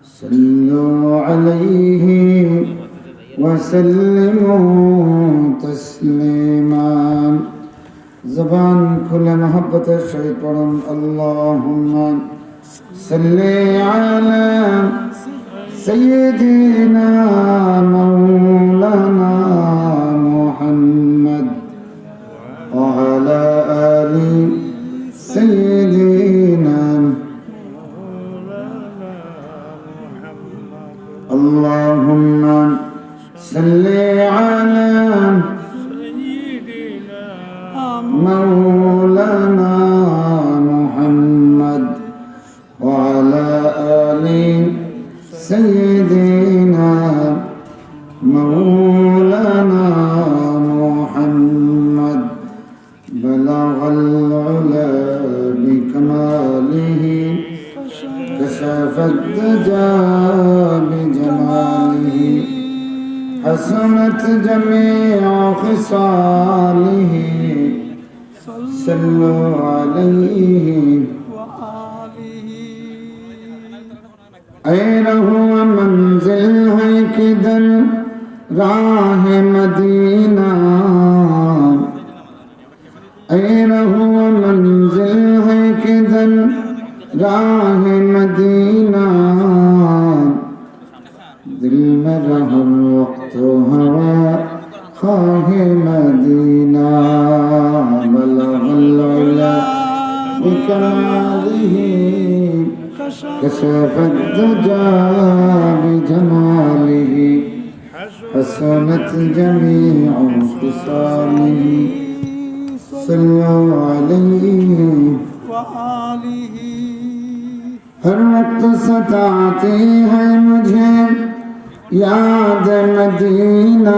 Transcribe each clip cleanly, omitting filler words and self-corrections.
صلوا عليه وسلموا تسليما زبان كل محبة الشيطان اللهم صل على سيدنا مولانا محمد وعلى آل سيدنا اللهم صل على مولانا محمد وعلى آل سيدنا مولانا محمد بلغ العلا بكماله كشف الدجى بجماله حسنت جميع خصاله صلوا عليه أين هو منزل ہے کدھر راہ مدینہ أين هو منزل ہے کدھر راہ مدینہ دل میں رہا وقت ہوا خواہ مدینہ بلغ العلا بکمالہ كشف الدجى بجماله حسنت جميع خصاله صلوا عليه وآله ہر وقت ستاتی ہے مجھے یاد مدینہ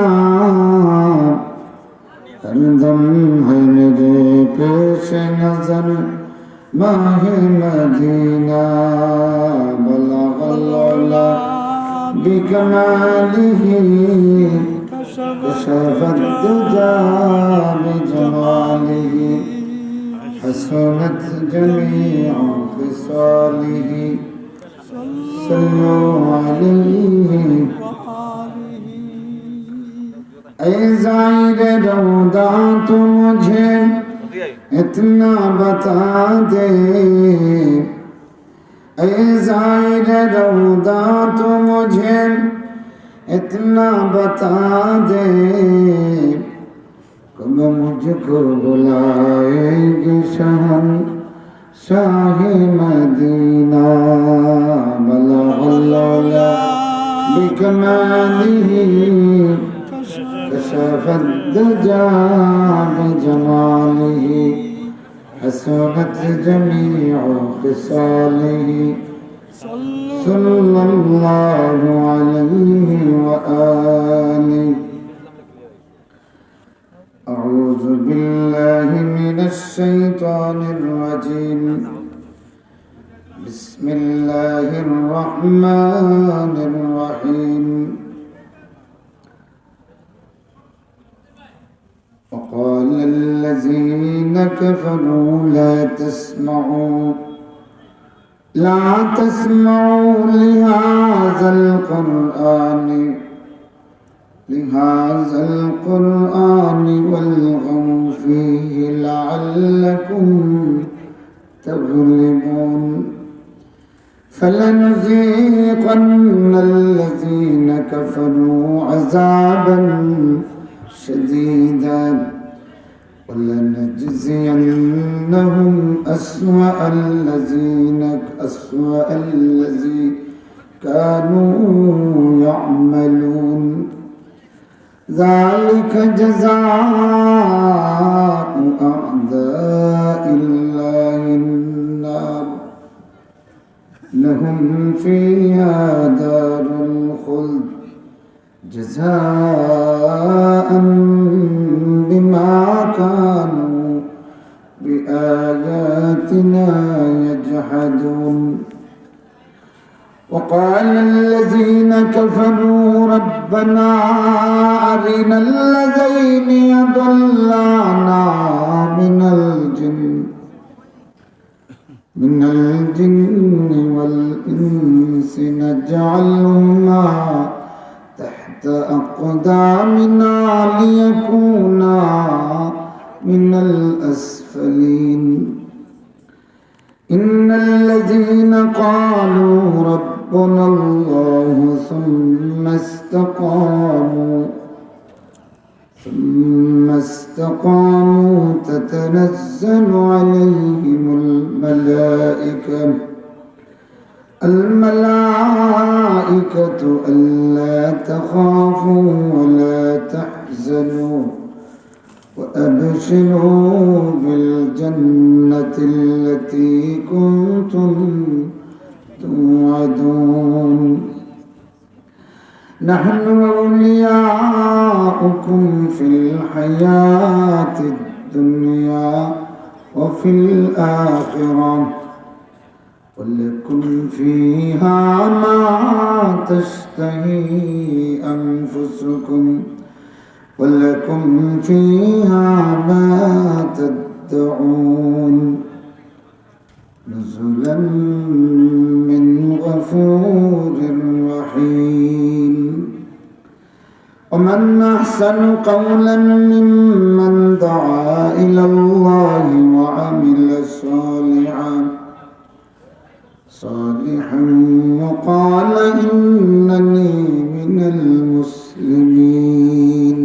ہر دم ہے میرے پیش نظر ماہ مدینہ بلغ العلا بکمالہ کشف الدجى بجمالہ حسنت جميع خصاله صلوا عليه اے زائر روضہ تو مجھے اتنا بتا دے اے زائر روضہ تو مجھے اتنا بتا دے کب مجھ کو بلائے گی شاہ مدینہ بلغ العلا بکمالہ كشف الدجى بجماله حسنت جميع خصاله صلى الله عليه وآله أعوذ بالله من الشيطان الرجيم بسم الله الرحمن الرحيم وقال الذين كفروا لا تسمعوا لهذا القرآن والغوا فيه لعلكم تغلبون فلنذيقن الذين كفروا عذابا شديدا ولنجزينهم أسوأ الذي كانوا يعملون ذلك جزاء أعداء الله النار لهم فيها دار الخلد جزاء بما كانوا بآياتنا يجحدون وقال الذين كفروا ربنا أرنا الذين يضلانا من الجن من الجن والإنس نجعلهما تحت أقدامنا ليكونا من الأسفلين إن الذين قالوا ربنا الله ثم استقاموا تتنزل عليهم الملائكة ألا تخافوا ولا تحزنوا وأبشروا بالجنة التي كنتم توعدون نحن أولياؤكم في الحياة الدنيا وفي الآخرة ولكم فيها ما تشتهي أنفسكم ولكم فيها ما تدعون نزلا من غفور رحيم ومن أحسن قولا ممن دعا إلى الله وعمل صالحا وقال إنني من المسلمين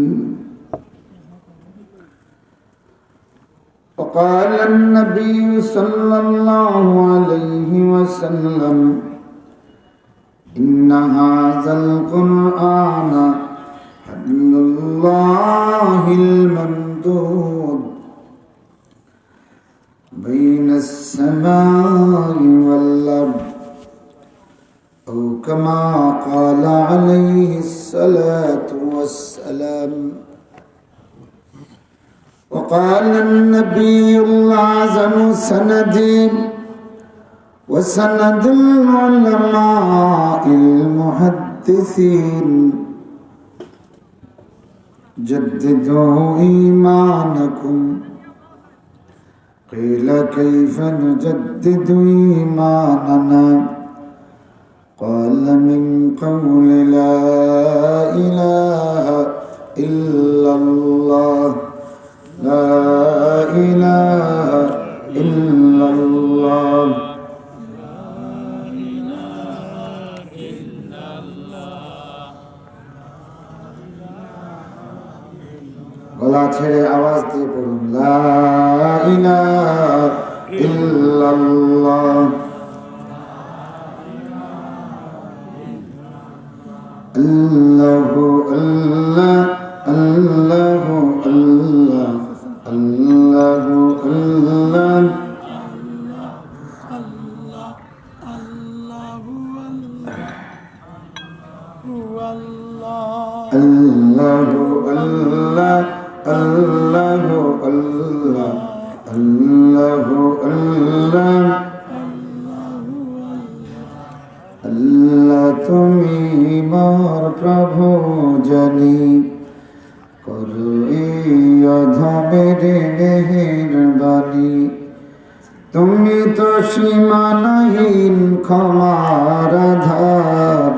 وقال النبي صلى الله عليه وسلم إن هذا القرآن حبل الله الممدود بين السماء والأرض أو كما قال عليه الصلاة والسلام وقال النبي الأعظم سندي وسند العلماء المحدثين جددوا إيمانكم قيل كيف نجدد إيماننا قال من قول لا إله إلا الله لا إله إلا الله গলা ছেড়ে আওয়াজ দিয়ে পড়ুন লা ইলাহা ইল্লাল্লাহ আল্লাহু আল্লাহ আল্লাহু আল্লাহ আল্লাহু আল্লাহ আল্লাহু আল্লাহ Allahu Allah Allahu Allah Allah তুমি মোর প্রভু জানি করো এই অধমের মেহেরবানি তুমি তো সীমানাহীন ক্ষমার আধার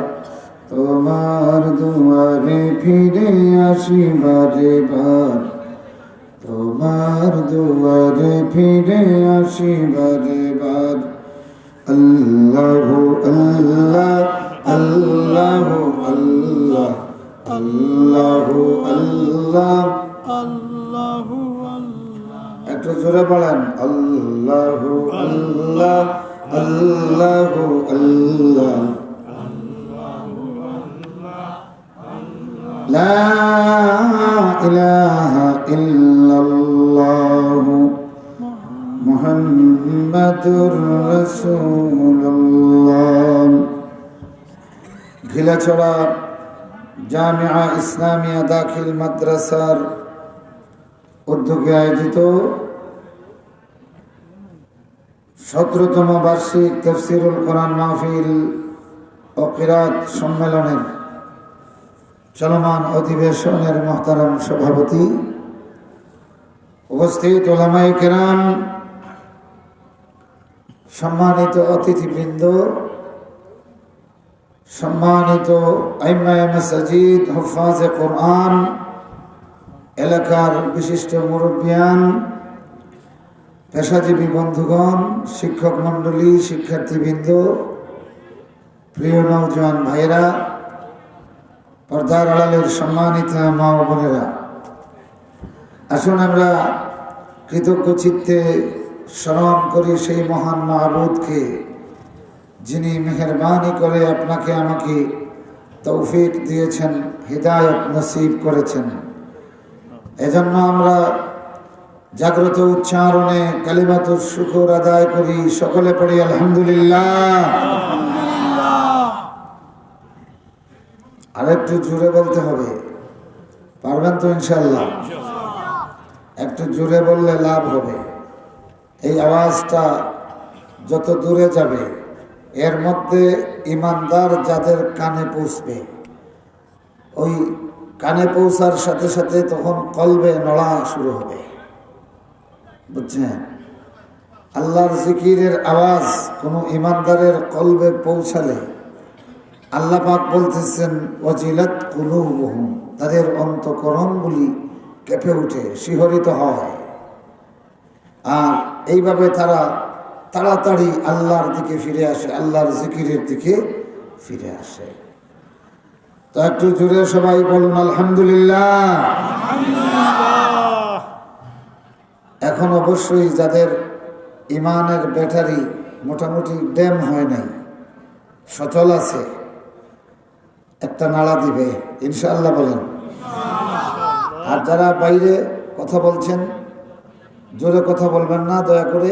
তোমার দুয়ারে ফিরে আসি বারে বার তোমার দুয়ারে ফিরে আসি বারে বার আল্লাহু আল্লাহ আল্লাহু আল্লাহ আল্লাহু আল্লাহ আল্লাহু আল্লাহ একটু জোরে বলেন আল্লাহু আল্লাহ আল্লাহু আল্লাহ لا إله إلا الله محمد رسول الله ঘিলাছড়া জামিয়া ইসলামিয়া দাখিল মাদ্রাসার উদ্যোগে আয়োজিত 17তম বার্ষিক তাফসীরুল কোরআন মাহফিল ও কিরাত সম্মেলনের চলমান অধিবেশনের মহতারাম সভাপতি, উপস্থিত উলামায়ে কেরাম, সম্মানিত অতিথিবৃন্দ, সম্মানিত আইম্মায়ে মাসাজিদ, হুফাজে কোরআন, এলাকার বিশিষ্ট মুরব্বিয়ান, পেশাজীবী বন্ধুগণ, শিক্ষক মণ্ডলী, শিক্ষার্থীবৃন্দ, প্রিয় নওজোয়ান ভাইয়েরা, পর্দার আড়ালের সম্মানিত মা ও বোনেরা, আসুন আমরা কৃতজ্ঞ চিত্তে স্মরণ করি সেই মহান মাহবুদকে, যিনি মেহেরবানি করে আপনাকে আমাকে তৌফিক দিয়েছেন, হিদায়ত নসিব করেছেন। এজন্য আমরা জাগ্রত উচ্চারণে কালিমাতুর শুকর আদায় করি, সকলে পড়ি আলহামদুলিল্লাহ। আরেকটু জোরে বলতে হবে, পারবেন তো ইনশাল্লাহ? একটু জোরে বললে লাভ হবে। এই আওয়াজটা যত দূরে যাবে, এর মধ্যে ইমানদার যাদের কানে পৌঁছবে, ওই কানে পৌঁছার সাথে সাথে তখন কলবে নড়া শুরু হবে, বুঝছেন? আল্লাহর জিকিরের আওয়াজ কোনো ইমানদারের কলবে পৌঁছালে আল্লাহ পাক বলতেছেন ওয়াজিলাত কুলুবুহুম, তাদের অন্তঃকরণগুলি কেঁপে উঠে, শিহরিত হয়। আর এইভাবে তারা তাড়াতাড়ি আল্লাহর দিকে ফিরে আসে, আল্লাহর জিকিরের দিকে ফিরে আসে। তো একটু জোরে সবাই বলুন আলহামদুলিল্লাহ। এখন অবশ্যই যাদের ইমানের ব্যাটারি মোটামুটি ড্যাম হয় নাই, সচল আছে, একটা নাড়া দিবে ইনশাআল্লাহ বলেন। আর যারা বাইরে কথা বলছেন, জোরে কথা বলবেন না দয়া করে।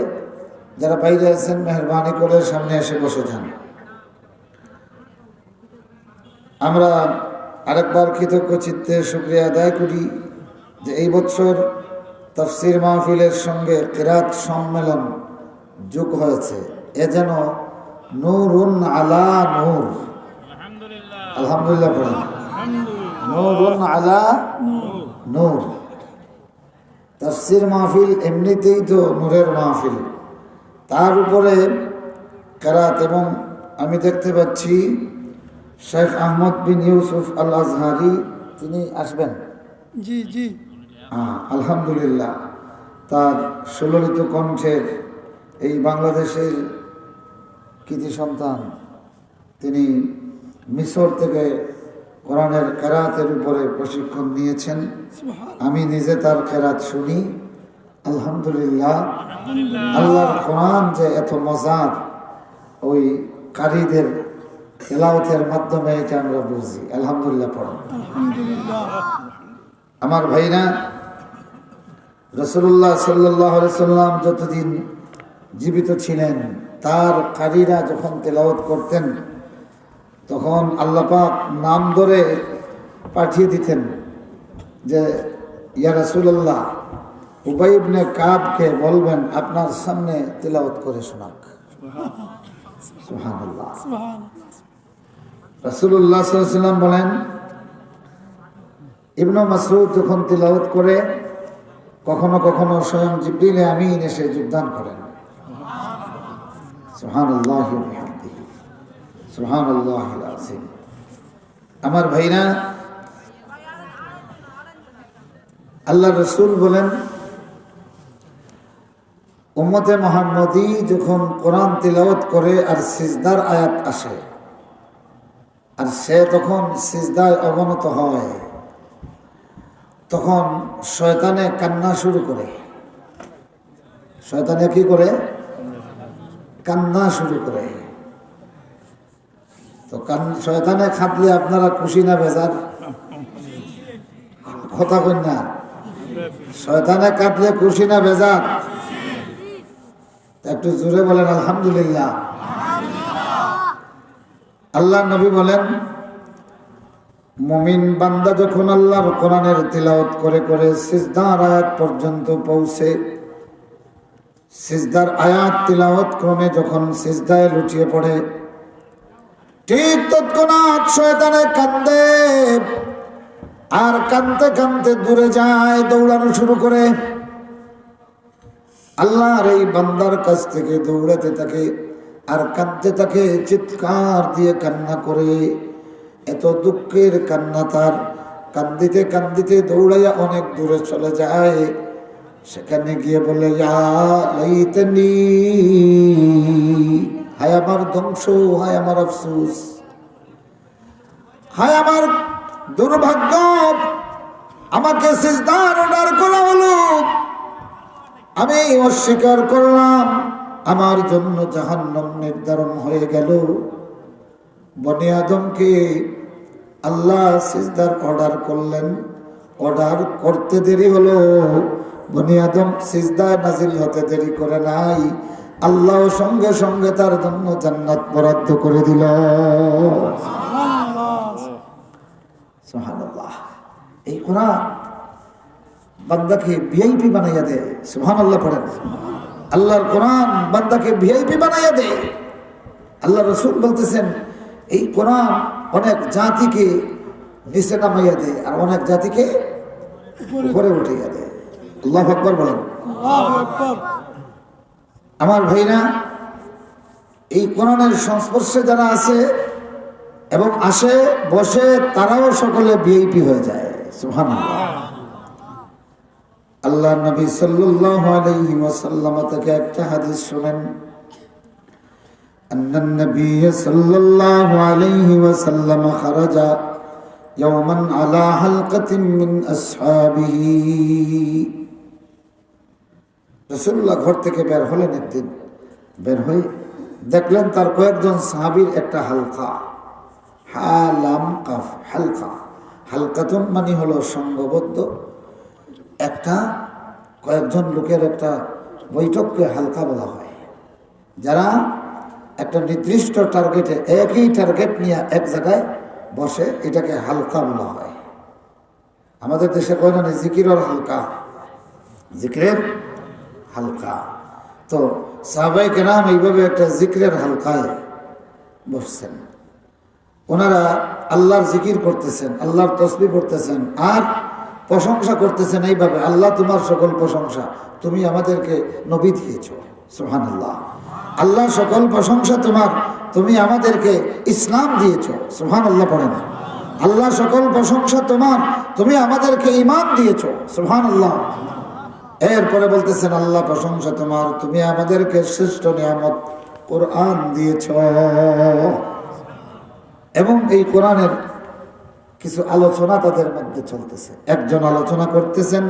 যারা বাইরে আছেন মেহরবানি করে সামনে এসে বসে যান। আমরা আরেকবার কৃতজ্ঞ চিত্তে শুকরিয়া আদায় করি যে এই বছর তাফসীর মাহফিলের সঙ্গে কিরাত সম্মেলন যোগ হয়েছে। এ যেন নূরুন আলা নূর, আলহামদুলিল্লাহ পড়েন, নূরুন আলা নূর। তাফসীর মাহফিল এমনিতেই তো নূরের মাহফিল, তার উপরে কেরাত। এবং আমি দেখতে পাচ্ছি শেখ আহমদ বিন ইউসুফ আল আজহারি, তিনি আসবেন। জি জি, আলহামদুলিল্লাহ। তার সুললিত কণ্ঠের এই বাংলাদেশের কৃতি সন্তান, তিনি মিশর থেকে কোরআনের কেরাতের উপরে প্রশিক্ষণ নিয়েছেন। আমি নিজে তার কেরাত শুনি, আলহামদুলিল্লাহ। আল্লাহর কোরআন যে এত মজার, ওই কারীদের তেলাওয়াতের মাধ্যমে এটা আমরা বুঝি। আলহামদুলিল্লাহ পড়েন। আমার ভাইরা, রাসূলুল্লাহ সাল্লাল্লাহু আলাইহি সাল্লাম যতদিন জীবিত ছিলেন, তার কারীরা যখন তেলাওয়াত করতেন তখন আল্লাহ পাক নাম ধরে পাঠিয়ে দিতেন যে ইয়া রাসূলুল্লাহ, উবাই ইবনে কাবকে বলবেন আপনার সামনে তেলাওয়াত করে শোনাক। সুবহানাল্লাহ। রাসূলুল্লাহ সাল্লাল্লাহু আলাইহি সাল্লাম বলেন, ইবনে মাসউদ যখন তেলাওয়াত করে, কখনো কখনো স্বয়ং জিবরিল আমিন এসে যোগদান করেন। সুবহানাল্লাহ ওয়া বিহামদিহি, সুবহানাল্লাহিল আযীম। আমার ভাইরা, আল্লাহ রাসূল বলেন, উম্মতে মুহাম্মদী যখন কোরআন তিলাওয়াত করে আর সিজদার আয়াত আসে, আর সে তখন সিজদায় অবনত হয়, তখন শয়তানে কান্না শুরু করে। শয়তানে কি করে? কান্না শুরু করে। তো শয়তানে খাটলে আপনারা খুশি না বেজার? কথা কই না? শয়তানে কাটলে খুশি না বেজার? একটু জোরে বলেন আলহামদুলিল্লাহ। আল্লাহ নবী বলেন, মুমিন বান্দা যখন আল্লাহর কোরআনের তিলাওয়াত করে করে সিজদার আয়াত পর্যন্ত পৌঁছে, সিজদার আয়াত তিলাওয়াত ক্রমে যখন সিজদায় লুটিয়ে পড়ে, ঠিক তৎক্ষণাৎ শয়তানে কান্দে, আর কানতে কানতে দূরে যায়, দৌড়ানো শুরু করে। আল্লাহর এই বান্দার কাছ থেকে দৌড়াতে থাকে আর কাঁদতে থাকে, চিৎকার দিয়ে কান্না করে। এত দুঃখের কান্না তার, কান্দিতে কান্দিতে দৌড়াইয়া অনেক দূরে চলে যায়। সেখানে গিয়ে বলে, ইয়া লাইতানি, হায় আমার ধ্বংস, হায় আমার আফসোস, হায় আমার দুর্ভাগ্য, আমাকে সিজদার অর্ডার করা হলো, আমি অস্বীকার করলাম, আমার জন্য জাহান্নাম নির্ধারণ হয়ে গেল। বনি আদমকে আল্লাহ সিজদার অর্ডার করলেন, অর্ডার করতে দেরি হলো, বনি আদম সিজদায় নাজিল হতে দেরি করে নাই, আল্লাহ সঙ্গে সঙ্গে তার জন্য জান্নাত বরাদ্দ করে দিল। সুবহানাল্লাহ। এই কোরআন বান্দাকে ভিআইপি বানাইয়া দেয়। সুবহানাল্লাহ পড়েন। আল্লাহর কোরআন বান্দাকে ভিআইপি বানাইয়া দেয়। আল্লাহ রাসূল বলতেছেন, এই কোরআন অনেক জাতিকে নিচে নামাইয়া দেয় আর অনেক জাতিকে উপরে উঠাইয়া দেয়। আল্লাহু আকবার বলেন। আমার ভাইরা, এই কোরআনের সংস্পর্শে যারা আছে এবং আসে বসে, তারাও সকলে ভিআইপি হয়ে যায়। সুবহানাল্লাহ। আল্লাহ নবী সাল্লাল্লাহু আলাইহি ওয়াসাল্লাম থেকে একটা হাদিস শুনেন। আন্নান নবী সাল্লাল্লাহু আলাইহি ওয়াসাল্লাম খারাজা ইয়াওমান আলা হালকাতিন মিন আসহাবিহি। রাসূলুল্লাহ ঘর থেকে বের হলেন একদিন, বের হয়ে দেখলেন তার কয়েকজন সাহাবীর একটা হালকা, হালাম কাফ, হালকা, হালকাতুন মানে হলো সংঘবদ্ধ একটা কয়েকজন লোকের একটা বৈঠককে হালকা বলা হয়। যারা একটা নির্দিষ্ট টার্গেটে, একই টার্গেট নিয়ে এক জায়গায় বসে, এটাকে হালকা বলা হয়। আমাদের দেশে কয় না জিকিরের হালকা, জিকিরের হালকা। তো সাহাবায়ে কেরাম এইভাবে একটা জিকিরের হালকায় বসছেন। ওনারা আল্লাহর জিকির করতেছেন, আল্লাহর তসবিহ করতেছেন আর প্রশংসা করতেছেন এইভাবে, আল্লাহ তোমার সকল প্রশংসা, তুমি আমাদেরকে নবী দিয়েছ। সুবহানাল্লাহ। আল্লাহ সকল প্রশংসা তোমার, তুমি আমাদেরকে ইসলাম দিয়েছ। সুবহানাল্লাহ পড়েন। আল্লাহ সকল প্রশংসা তোমার, তুমি আমাদেরকে ঈমান দিয়েছ। সুবহানাল্লাহ। এরপরে বলতেছেন, আল্লাহ প্রশংসা তোমার, তুমি আমাদেরকে শ্রেষ্ঠ নিয়ামত কোরআন দিয়েছ। এবং এই কোরআনের কিছু আলোচনা তাদের মধ্যে চলতেছে। একজন আলোচনা করতেছেন,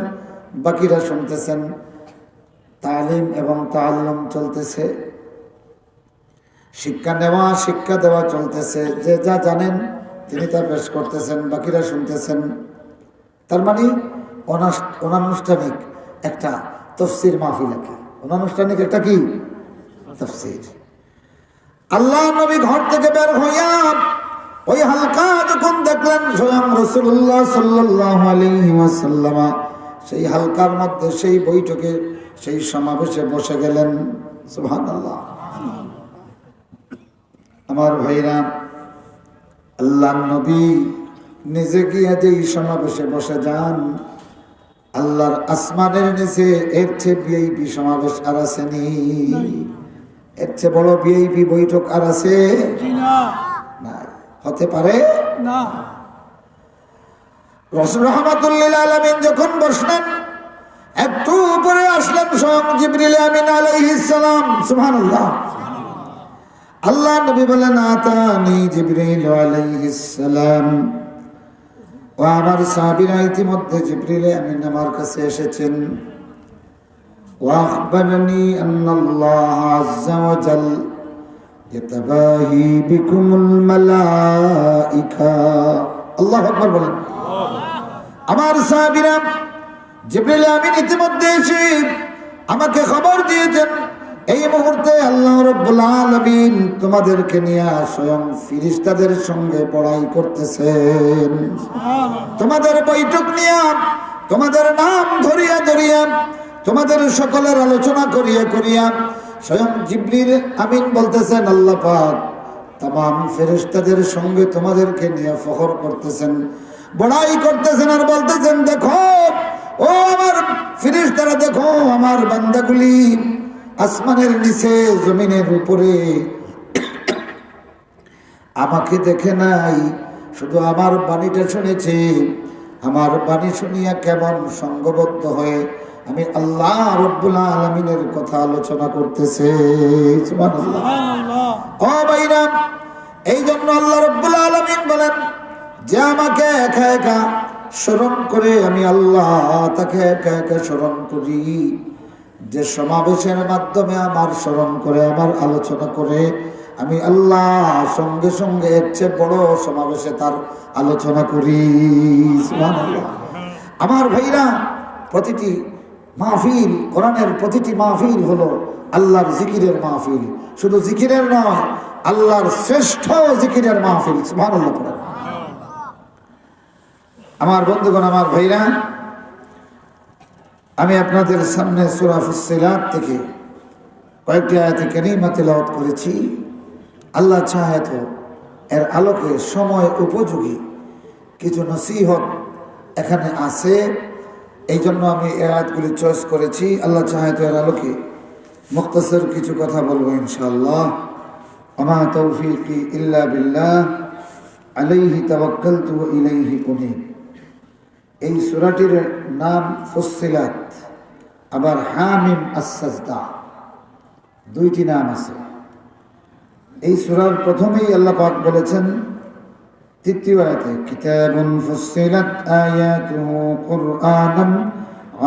বাকিরা শুনতেছেন। তালিম এবং তাআল্লুম চলতেছে, শিক্ষা নেওয়া শিক্ষা দেওয়া চলতেছে। যে যা জানেন তিনি তা পেশ করতেছেন, বাকিরা শুনতেছেন। তার মানে অনানুষ্ঠানিক একটা তাফসীর মাহফিল, কি অনানুষ্ঠানিক একটা কি তাফসীর। আল্লাহ নবী ঘর থেকে বের হইয়া ওই হালকা যখন দেখলেন, স্বয়ং রাসূলুল্লাহ সাল্লাল্লাহু আলাইহি ওয়াসাল্লাম সেই হালকার মধ্যে, সেই বৈঠকে, সেই সমাবেশে বসে গেলেন। সুবহানাল্লাহ। আমার ভাইরা, আল্লাহ নবী নিজে গিয়ে যেই সমাবেশে বসে যান, আল্লাহর আসমানের নিচে এর চেয়ে ভিআইপি সমাবেশ আর আসেনি, এর চেয়ে বড় ভিআইপি বৈঠক আর আছে না, হতে পারে না। রাসূল রাহমাতুল লিল আলামিন যখন বসলেন, একটু উপরে আসলেন স্বয়ং জিবরিল আমিন আলাইহিস সালাম। সুবহানাল্লাহ। আল্লাহ নবী বলেন, আতানি জিবরিল আলাইহিস সালাম। ও আমার সাহাবীরা, ইতিমধ্যে জিবরিল আমিন আমার কাছে এসেছেন। ওয়া আখবারনি আন্নাল্লাহ আযজা ওয়া জাল ইয়াতাবাহি বিকুমুল মালাইকা। আল্লাহু আকবার বলেন। আমার সাহাবীরা, জিবরিল আমিন ইতিমধ্যে এসে আমাকে খবর দিয়েছেন, এই মুহূর্তে আল্লাহ রাব্বুল আলামিন তোমাদেরকে নিয়ে স্বয়ং ফেরেশতাদের সঙ্গে পড়াই করতেছেন। তোমাদের বৈঠক নিয়ে, তোমাদের নাম ধরিয়া ধরিয়া, তোমাদের সকলের আলোচনা করিয়া করিয়া স্বয়ং জিবরিল আমিন বলতেছেন, আল্লাহ পাক तमाम ফেরেশতাদের সঙ্গে তোমাদেরকে নিয়ে ফখর করতেছেন, বড়াই করতেছেন আর বলতেছেন, দেখো ও আমার ফেরেশতারা দেখো, আমার বান্দাগুলি আসমানের নিচে জমিনের উপরে আমাকে দেখে নাই, শুধু আমার বাণীটা শুনেছে। আমার বাণী শুনিয়া কেমন সঙ্গবদ্ধ হয়ে আমি আল্লাহ রব্বুল আলামিনের কথা আলোচনা করতেছে। সুবহানাল্লাহ। ও ভাইরা, এই জন্য আল্লাহ রব্বুল আলামিন বলেন যে আমাকে একা একা স্মরণ করে, আমি আল্লাহ তাকে একা একা স্মরণ করি। যে সমাবেশের মাধ্যমে আমার স্মরণ করে, আমার আলোচনা করে, আমি আল্লাহ সঙ্গে সঙ্গে এর চেয়ে বড় সমাবেশে তার আলোচনা করি। সুবহানাল্লাহ। আমার ভাইরা, প্রতিটি মাহফিল, কোরআনের প্রতিটি মাহফিল হলো আল্লাহর জিকিরের মাহফিল। শুধু জিকিরের নয়, আল্লাহর শ্রেষ্ঠ জিকিরের মাহফিল। সুবহানাল্লাহ। আমার বন্ধুগণ, আমার ভাইরা, আমি আপনাদের সামনে সূরা ফুসসিলাত থেকে কয়েকটি আয়াতে কারিমা তেলাওয়াত করেছি। আল্লাহ চাহে তো এর আলোকে সময় উপযোগী কিছু নসিহত এখানে আছে, এই জন্য আমি এই আয়াতগুলি চয়েস করেছি। আল্লাহ চাহে তো এর আলোকে মুখতাসর কিছু কথা বলবো ইনশাআল্লাহ। আমা তৌফিকি ইল্লা বিল্লাহ, আলাইহি তাওয়াক্কালতু ওয়া ইলাইহি উনীব। এই সূরাটির নাম ফুসসিলাত, আবার হামিম আস-সাজদা, দুইটি নাম আছে। এই সূরার প্রথমেই আল্লাহ পাক বলেছেন তৃতীয় আয়াতে, কিতাবুন ফুসসিলাত আয়াতুহু কুরআনান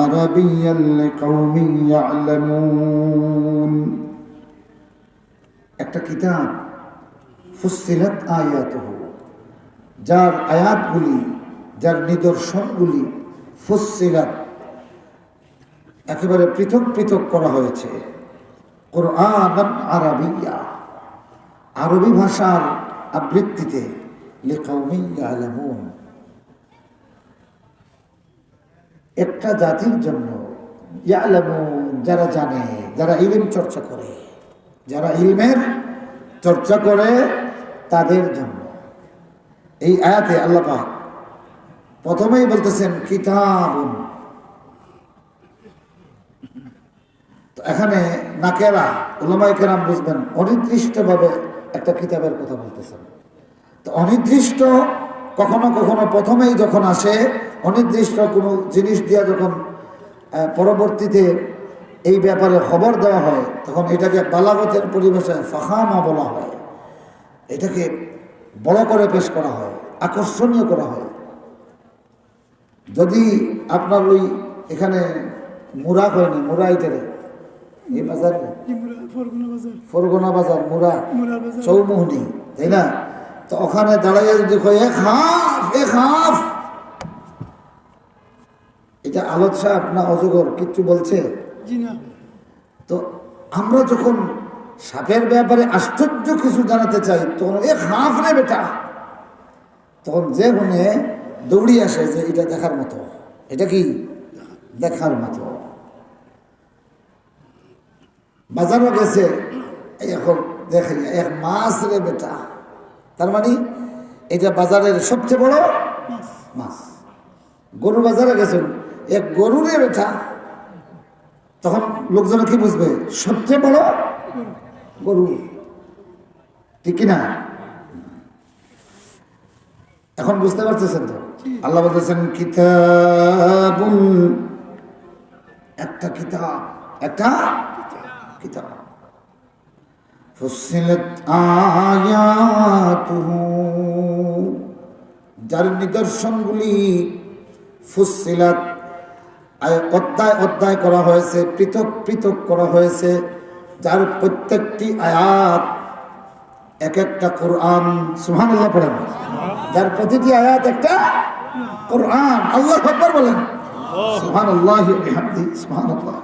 আরাবিয়্যান লিকাওমিন ইয়ালামুন। একটা কিতাব, ফুসসিলাত আয়াতুহু, যার আয়াতগুলি, যার নিদর্শনগুলি ফুসসিলাত, একেবারে পৃথক পৃথক করা হয়েছে। কুরআনান আরাবিয়্যা, আরবি ভাষার আবৃত্তিতে, লিকাওমিন ইয়ালামুন, একটা জাতির জন্য, ইয়ালামুন, যারা জানে, যারা ইলম চর্চা করে, যারা ইলমের চর্চা করে তাদের জন্য। এই আয়াতে আল্লাহ পাক প্রথমেই বলতেছেন কিতাবুন। তো এখানে নাকেরা, উলামায়ে কেরাম বুঝবেন, অনির্দিষ্টভাবে একটা কিতাবের কথা বলতেছেন। তো অনির্দিষ্ট কখনো কখনো প্রথমেই যখন আসে, অনির্দিষ্ট কোনো জিনিস দিয়া যখন পরবর্তীতে এই ব্যাপারে খবর দেওয়া হয়, তখন এটাকে বালাগতের পরিভাষায় ফাখামা বলা হয়। এটাকে বড় করে পেশ করা হয়, আকর্ষণীয় করা হয়। যদি আপনার ওই এখানে মুরা হয়নি, মুরা এটারে এই বাজারে ফরগনা বাজার, মুরা চৌমুহনি, তাই না? তো ওখানে দাঁড়াইয়া যদি কয় এক হাফ, এটা আলোক সাহেব না অজগর কিচ্ছু বলছে? তো আমরা যখন সাপের ব্যাপারে আশ্চর্য কিছু জানাতে চাই, তখন এক হাফ রে বেটা, তখন যে মনে দৌড়ি আসে যে এটা দেখার মতো, এটা কি দেখার মতো। বাজারও গেছে, এখন দেখে এক মাছ রে বেটা, তার মানে এটা বাজারের সবচেয়ে বড় মাছ। গরু বাজারে গেছেন, এক গরু রে বেটা, তখন লোকজন কি বুঝবে? সবচেয়ে বড় গরু, ঠিক কিনা? এখন বুঝতে পারতেছেন তো? আল্লাহ বলতেছেন কিতাবুন, একটা কিতাব, একটা কিতাব, ফুসসিলাত আয়াতুহু, যার নিদর্শনগুলি ফুসসিলাত, অধ্যায় অধ্যায় করা হয়েছে, পৃথক পৃথক করা হয়েছে, যার প্রত্যেকটি আয়াত এক একটা কোরআন। সুবহানাল্লাহ পড়েন। যার প্রতিটি আয়াত একটা কোরআন। আল্লাহু আকবার বলেন। সুবহানাল্লাহি ওয়া বিহামদিহি, সুবহানাল্লাহ।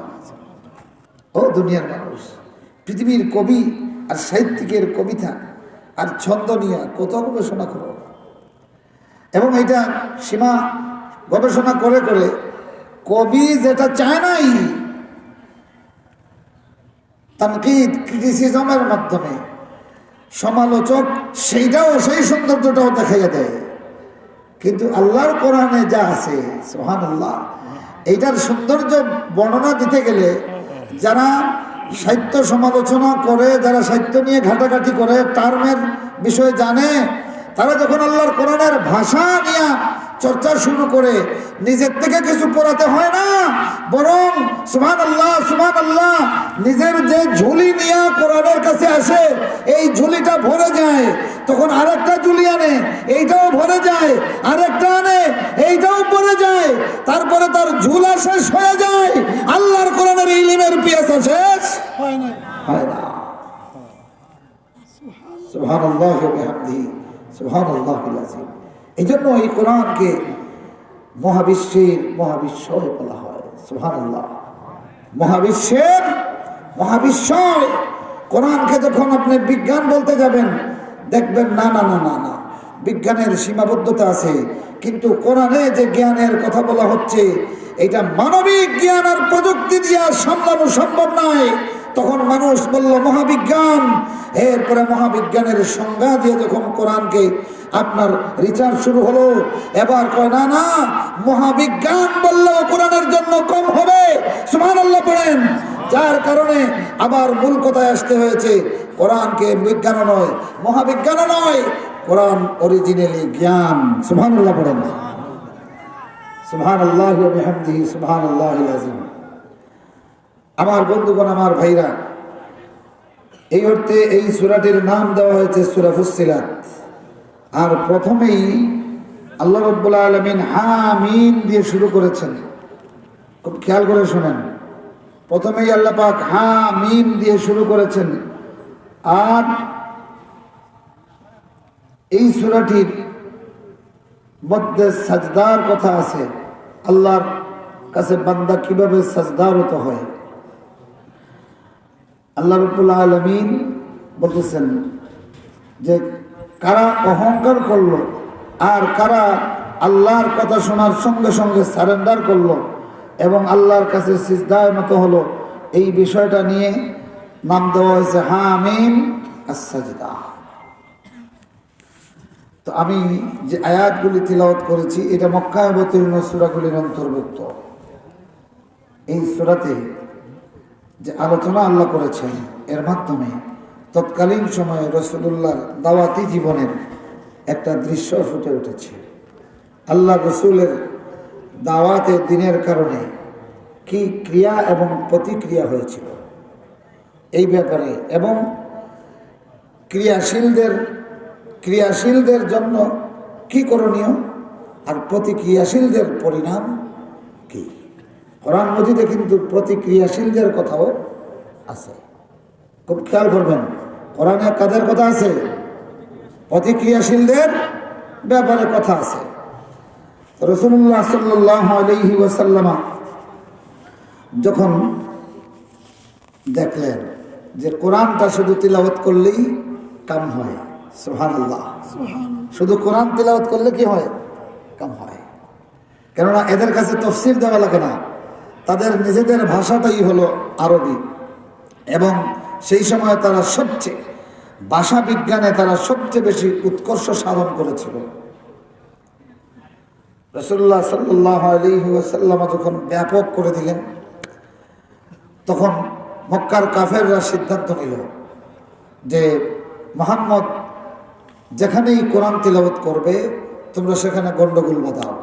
ও দুনিয়ার মানুষ, পৃথিবীর কবি আর সাহিত্যিকের কবিতা আর ছন্দ নিয়ে কত গবেষণা করো, এবং এটা সীমা গবেষণা করে করে কবি যেটা চায় নাই, তানকিদ, ক্রিটিসিজমের মাধ্যমে সমালোচক সেইটাও, সেই সৌন্দর্যটাও দেখাইয়া দেয়। কিন্তু আল্লাহর কোরআনে যা আছে, সুবহানাল্লাহ, এইটার সৌন্দর্য বর্ণনা দিতে গেলে যারা সাহিত্য সমালোচনা করে, যারা সাহিত্য নিয়ে ঘাটাঘাটি করে, টার্মের বিষয় জানে, তারা যখন আল্লাহর কোরআনের ভাষা নিয়ে চর্চা শুরু করে নিজের থেকে কিছু পড়াতে হয় না, বরং সুবহানাল্লাহ নিজের যে ঝুলি নিয়ে কোরআনের কাছে আসে এই ঝুলিটা ভরে যায়, তখন আরেকটা ঝুলি আনে, এইটাও ভরে যায়, আরেকটা আনে, এইটাও ভরে যায়, তারপরে তার ঝুলা শেষ হয়ে যায়, আল্লাহর কোরআনের ইলমের পিয়াসা শেষ হয় না। সুবহানাল্লাহ ওয়া বিহামদিহি সুবহানাল্লাহিল আযীম। এই জন্য এই কোরআনকে মহাবিশ্বয় বলা হয়। সুবহানাল্লাহ, মহাবিশ্বয়। কোরআনকে যখন আপনি বিজ্ঞান বলতে যাবেন দেখবেন না, বিজ্ঞানের সীমাবদ্ধতা আছে, কিন্তু কোরআনে যে জ্ঞানের কথা বলা হচ্ছে এটা মানবিক জ্ঞান আর প্রযুক্তি দিয়ে সামলানো সম্ভব নয়। তখন মানুষ বলল মহাবিজ্ঞান, এরপরে মহাবিজ্ঞানের সংজ্ঞা দিয়ে যখন কোরআনকে আপনার রিসার্চ শুরু হলো, এবার কয় না, মহাবিজ্ঞান বললেও কোরআনের জন্য কম হবে। সুবহানাল্লাহ পড়েন। যার কারণে আবার মূল কথায় আসতে হয়েছে, কোরআনকে বিজ্ঞানও নয়, মহাবিজ্ঞানও নয়, কোরআন অরিজিনালি জ্ঞান। সুবহানাল্লাহ পড়েন। সুবহানাল্লাহ ওয়া বিহামদিহি সুবহানাল্লাহিল আযীম। আমার বন্ধুগণ, আমার ভাইরা, এই অর্থে এই সূরাটির নাম দেওয়া হয়েছে সূরা ফুসসিলাত। আর প্রথমেই আল্লাহ রাব্বুল আলামিন হামিম দিয়ে শুরু করেছেন। খুব খেয়াল করে শুনেন, প্রথমেই আল্লাহ পাক হামিম দিয়ে শুরু করেছেন। আর এই সূরাটির মধ্যে সাজদার কথা আছে। আল্লাহর কাছে বান্দা কিভাবে সাজদারত হয়, আল্লাহ রাব্বুল আলামিন বলতেছেন যে কারা অহংকার করলো আর কারা আল্লাহর কথা শোনার সঙ্গে সঙ্গে সারেন্ডার করলো এবং আল্লাহর কাছে সিজদায় নত হলো, এই বিষয়টা নিয়ে নাম দেওয়া হয়েছে হামিম আস-সাজদা। তো আমি যে আয়াতগুলি তিলাওয়াত করেছি এটা মক্কায় অবতীর্ণ সূরাগুলির অন্তর্ভুক্ত। এই সূরাতে যে আলোচনা আল্লাহ করেছেন এর মাধ্যমে তৎকালীন সময়ে রাসূলুল্লাহর দাওয়াতি জীবনের একটা দৃশ্য ফুটে উঠেছে। আল্লাহ রাসূলের দাওয়াতে দিনের কারণে কি ক্রিয়া এবং প্রতিক্রিয়া হয়েছিল এই ব্যাপারে, এবং ক্রিয়াশীলদের জন্য কি করণীয় আর প্রতিক্রিয়াশীলদের পরিণাম কি। কোরআন মজিদে কিন্তু প্রতিক্রিয়াশীলদের কথাও আছে। খুব খেয়াল করবেন, কোরআনে কাদের কথা আছে? প্রতিক্রিয়াশীলদের ব্যাপারে কথা আছে। রাসূলুল্লাহ সাল্লাল্লাহু আলাইহি ওয়াসাল্লাম যখন দেখলেন যে কোরআনটা শুধু তিলাওয়াত করলেই কাম হয়, সুবহানাল্লাহ, শুধু কোরআন তিলাওয়াত করলে কি হয়? কাম হয়। কেননা এদের কাছে তাফসীর দেওয়া লাগে না, তাদের নিজেদের ভাষাটাই হলো আরবি, এবং সেই সময় তারা সবচেয়ে ভাষা বিজ্ঞানে তারা সবচেয়ে বেশি উৎকর্ষ সাধন করেছিল। রাসূলুল্লাহ সাল্লাল্লাহু আলাইহি ওয়াসাল্লাম যখন ব্যাপক করে দিলেন, তখন মক্কার কাফেররা সিদ্ধান্ত নিল যে মুহাম্মদ যেখানেই কোরআন তিলাওয়াত করবে তোমরা সেখানে গন্ডগোল বাঁধাও।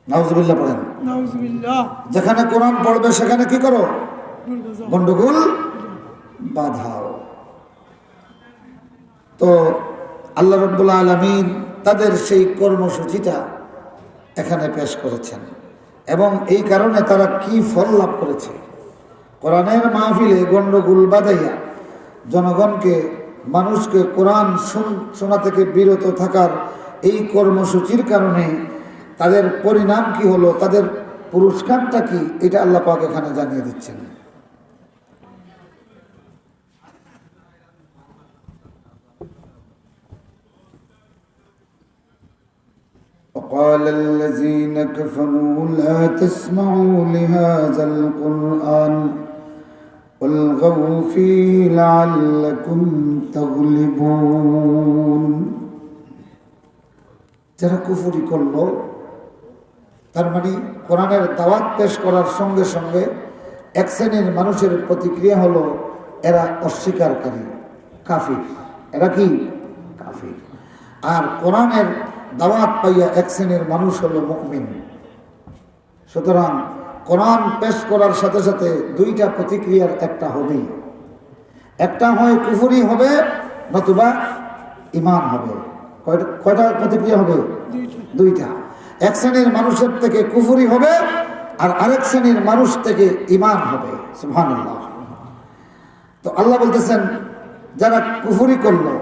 নাউজুবিল্লাহ পড়েন। নাউজুবিল্লাহ। যেখানে কোরআন পড়বে সেখানে কি করো? গন্ডগোল বাঁধাও। তো আল্লাহ রাব্বুল আলামিন তাদের সেই কর্মসূচিটা এখানে পেশ করেছেন, এবং এই কারণে তারা কি ফল লাভ করেছে। কোরআনের মাহফিলে গন্ডগোল বাঁধাইয়া জনগণকে, মানুষকে কোরআন শোনা থেকে বিরত থাকার এই কর্মসূচির কারণে তাদের পরিণাম কি হলো, তাদের পুরস্কারটা কি, এটা আল্লাহ পাক এখানে জানিয়ে দিচ্ছেন। وقال الذين كفروا لا تسمعوا لهذا القرآن والغوا فيه لعلكم تغلبون। যারা কুফরি করলো তার মানে কোরআনের দাওয়াত পেশ করার সঙ্গে সঙ্গে এক শ্রেণীর মানুষের প্রতিক্রিয়া হলো এরা অস্বীকারী, কাফির। এরা কি? কাফির। আর কোরআনের দাওয়াত পাইয়া এক শ্রেণীর মানুষ হলো মুমিন। সুতরাং কোরআন পেশ করার সাথে সাথে দুইটা প্রতিক্রিয়ার একটা হবেই। একটা হয় কুফরি হবে, নতুবা ঈমান হবে। কয়টা প্রতিক্রিয়া হবে? দুইটা। এক শ্রেণীর মানুষের থেকে কুফরি হবে, আর আরেক শ্রেণীর মানুষ থেকে ঈমান হবে। সুবহানাল্লাহ। তো আল্লাহ বলতেছেন, যারা কুফরি করলো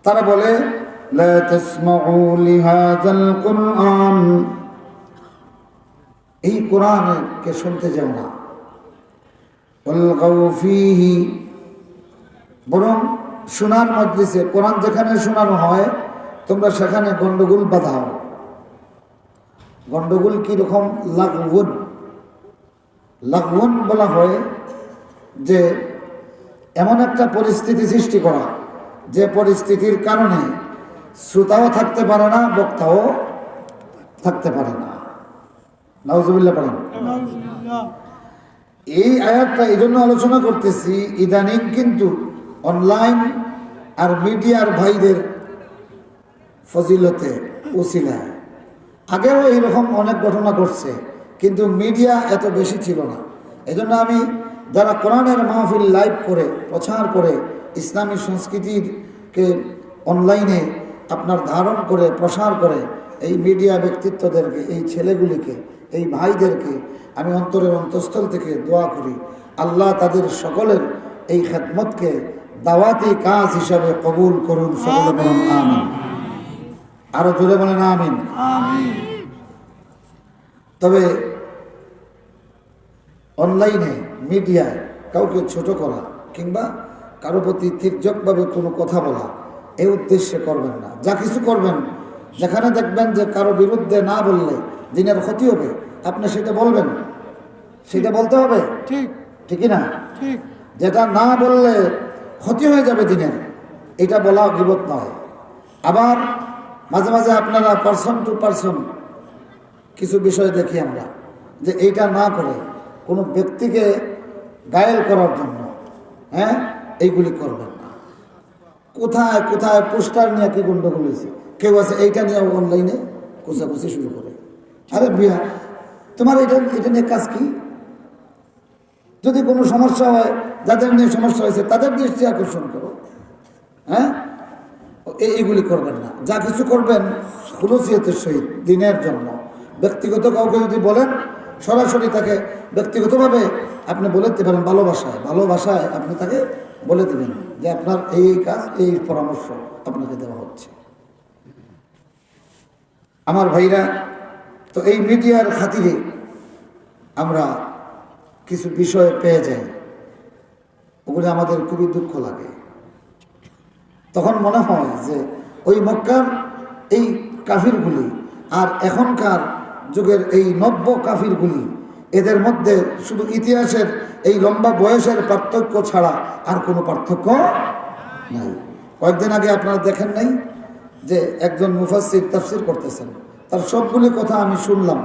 তারা বলে লা তাসমাউ লিহাযাল কুরআন, এই কোরআনকে শুনতে যাও না। ওয়ালগাউ ফীহি, বরং শোনার মজলিসে, কোরআন যেখানে শোনানো হয় তোমরা সেখানে গন্ডগোল বাঁধাও। গন্ডগোল কিরকম? লাগউন। লাগউন বলা হয় যে এমন একটা পরিস্থিতি সৃষ্টি করা, যে পরিস্থিতির কারণে শ্রোতাও থাকতে পারে না, বক্তাও থাকতে পারে না। নাউজুবিল্লাহ পড়েন। এই আয়াতটা এই জন্য আলোচনা করতেছি, ইদানিং কিন্তু অনলাইন আর মিডিয়ার ভাইদের ফজিলতে উসিলায়, আগেও এইরকম অনেক ঘটনা ঘটছে, কিন্তু মিডিয়া এত বেশি ছিল না। এই জন্য আমি যারা কোরআনের মাহফিল লাইভ করে প্রচার করে ইসলামী সংস্কৃতিকে অনলাইনে আপনার ধারণ করে প্রসার করে, এই মিডিয়া ব্যক্তিত্বদেরকে, এই ছেলেগুলিকে, এই ভাইদেরকে আমি অন্তরের অন্তঃস্থল থেকে দোয়া করি, আল্লাহ তাদের সকলের এই খেদমতকে দাওয়াতি কাজ হিসাবে কবুল করুন। সকলে বলুন আমিন। আরো জোরে বলেন আমিন। তবে অনলাইনে মিডিয়ায় কাউকে ছোট করা কিংবা কারো প্রতি তির্যকভাবে কোনো কথা বলা, এই উদ্দেশ্যে করবেন না। যা কিছু করবেন, যেখানে দেখবেন যে কারো বিরুদ্ধে না বললে দিনের ক্ষতি হবে, আপনি সেটা বলবেন, সেটা বলতে হবে। ঠিক ঠিকই না? ঠিক। যেটা না বললে ক্ষতি হয়ে যাবে দিনের, এটা বলা গীবত নয়। আবার মাঝে মাঝে আপনারা পার্সন টু পার্সন কিছু বিষয় দেখি আমরা, যে এইটা না করে কোনো ব্যক্তিকে ঘায়েল করার জন্য, হ্যাঁ, এইগুলি করবেন না। কোথায় কোথায় পোস্টার নিয়ে কি গন্ডগোল হয়েছে, কেউ আছে এইটা নিয়ে অনলাইনে কোচাকুচি শুরু করে। আরে বিয়া, তোমার এটা নিয়ে কাজ কি? যদি কোনো সমস্যা হয়, যাদের নিয়ে সমস্যা হয়েছে তাদের দৃষ্টি আকর্ষণ করো। হ্যাঁ, এইগুলি করবেন না। যা কিছু করবেন খুলুসিয়তের সহিত, দিনের জন্য। ব্যক্তিগত কাউকে যদি বলেন, সরাসরি তাকে ব্যক্তিগতভাবে আপনি বলে দিতে পারেন, ভালোবাসায় আপনি তাকে বলে দেবেন যে আপনার এই কাজ, এই পরামর্শ আপনাকে দেওয়া হচ্ছে। আমার ভাইরা, তো এই মিডিয়ার খাতিরে আমরা কিছু বিষয় পেয়ে যাই, ওগুলো আমাদের খুবই দুঃখ লাগে। তখন মনে হয় যে ওই মক্কার এই কাফিরগুলি আর এখনকার যুগের এই নব্য কাফিরগুলি, এদের মধ্যে শুধু ইতিহাসের এই লম্বা বয়সের পার্থক্য ছাড়া আর কোনো পার্থক্য নাই। কয়েকদিন আগে আপনারা দেখেন নাই যে একজন মুফাসসির তাফসীর করতেছেন, তার সবগুলি কথা আমি শুনলাম।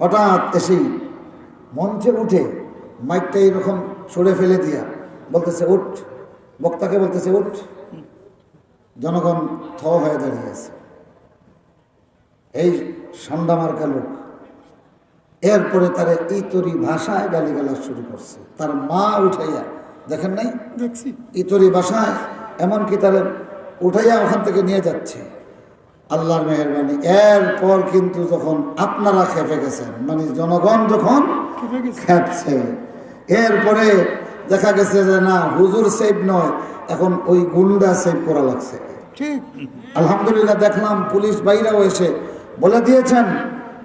হঠাৎ এসেই মঞ্চে উঠে মাইকটা এরকম ছড়ে ফেলে দিয়া বলতেছে উঠ, বক্তাকে বলতেছে উঠ। জনগণ থ হয়ে দাঁড়িয়ে আছে। এই সান্ডামার্কা লোক এরপরে তার ইতরি ভাষায় গালিগালাজ শুরু করছে। তার মা উঠাইয়া, দেখেন নাই? দেখছি। ইতরি ভাষায় এমনকি তার উঠাইয়া ওখান থেকে নিয়ে যাচ্ছে। আল্লাহর মেহেরবানি। এরপর কিন্তু যখন আপনারা খেপে গেছেন, মানে জনগণ যখন খেপছে, এরপরে দেখা গেছে যে না, হুজুর সেভ নয়, এখন ওই গুন্ডা সেভ করা লাগছে। ঠিক। আলহামদুলিল্লাহ দেখলাম পুলিশ ভাইরাও এসে বলে দিয়েছেন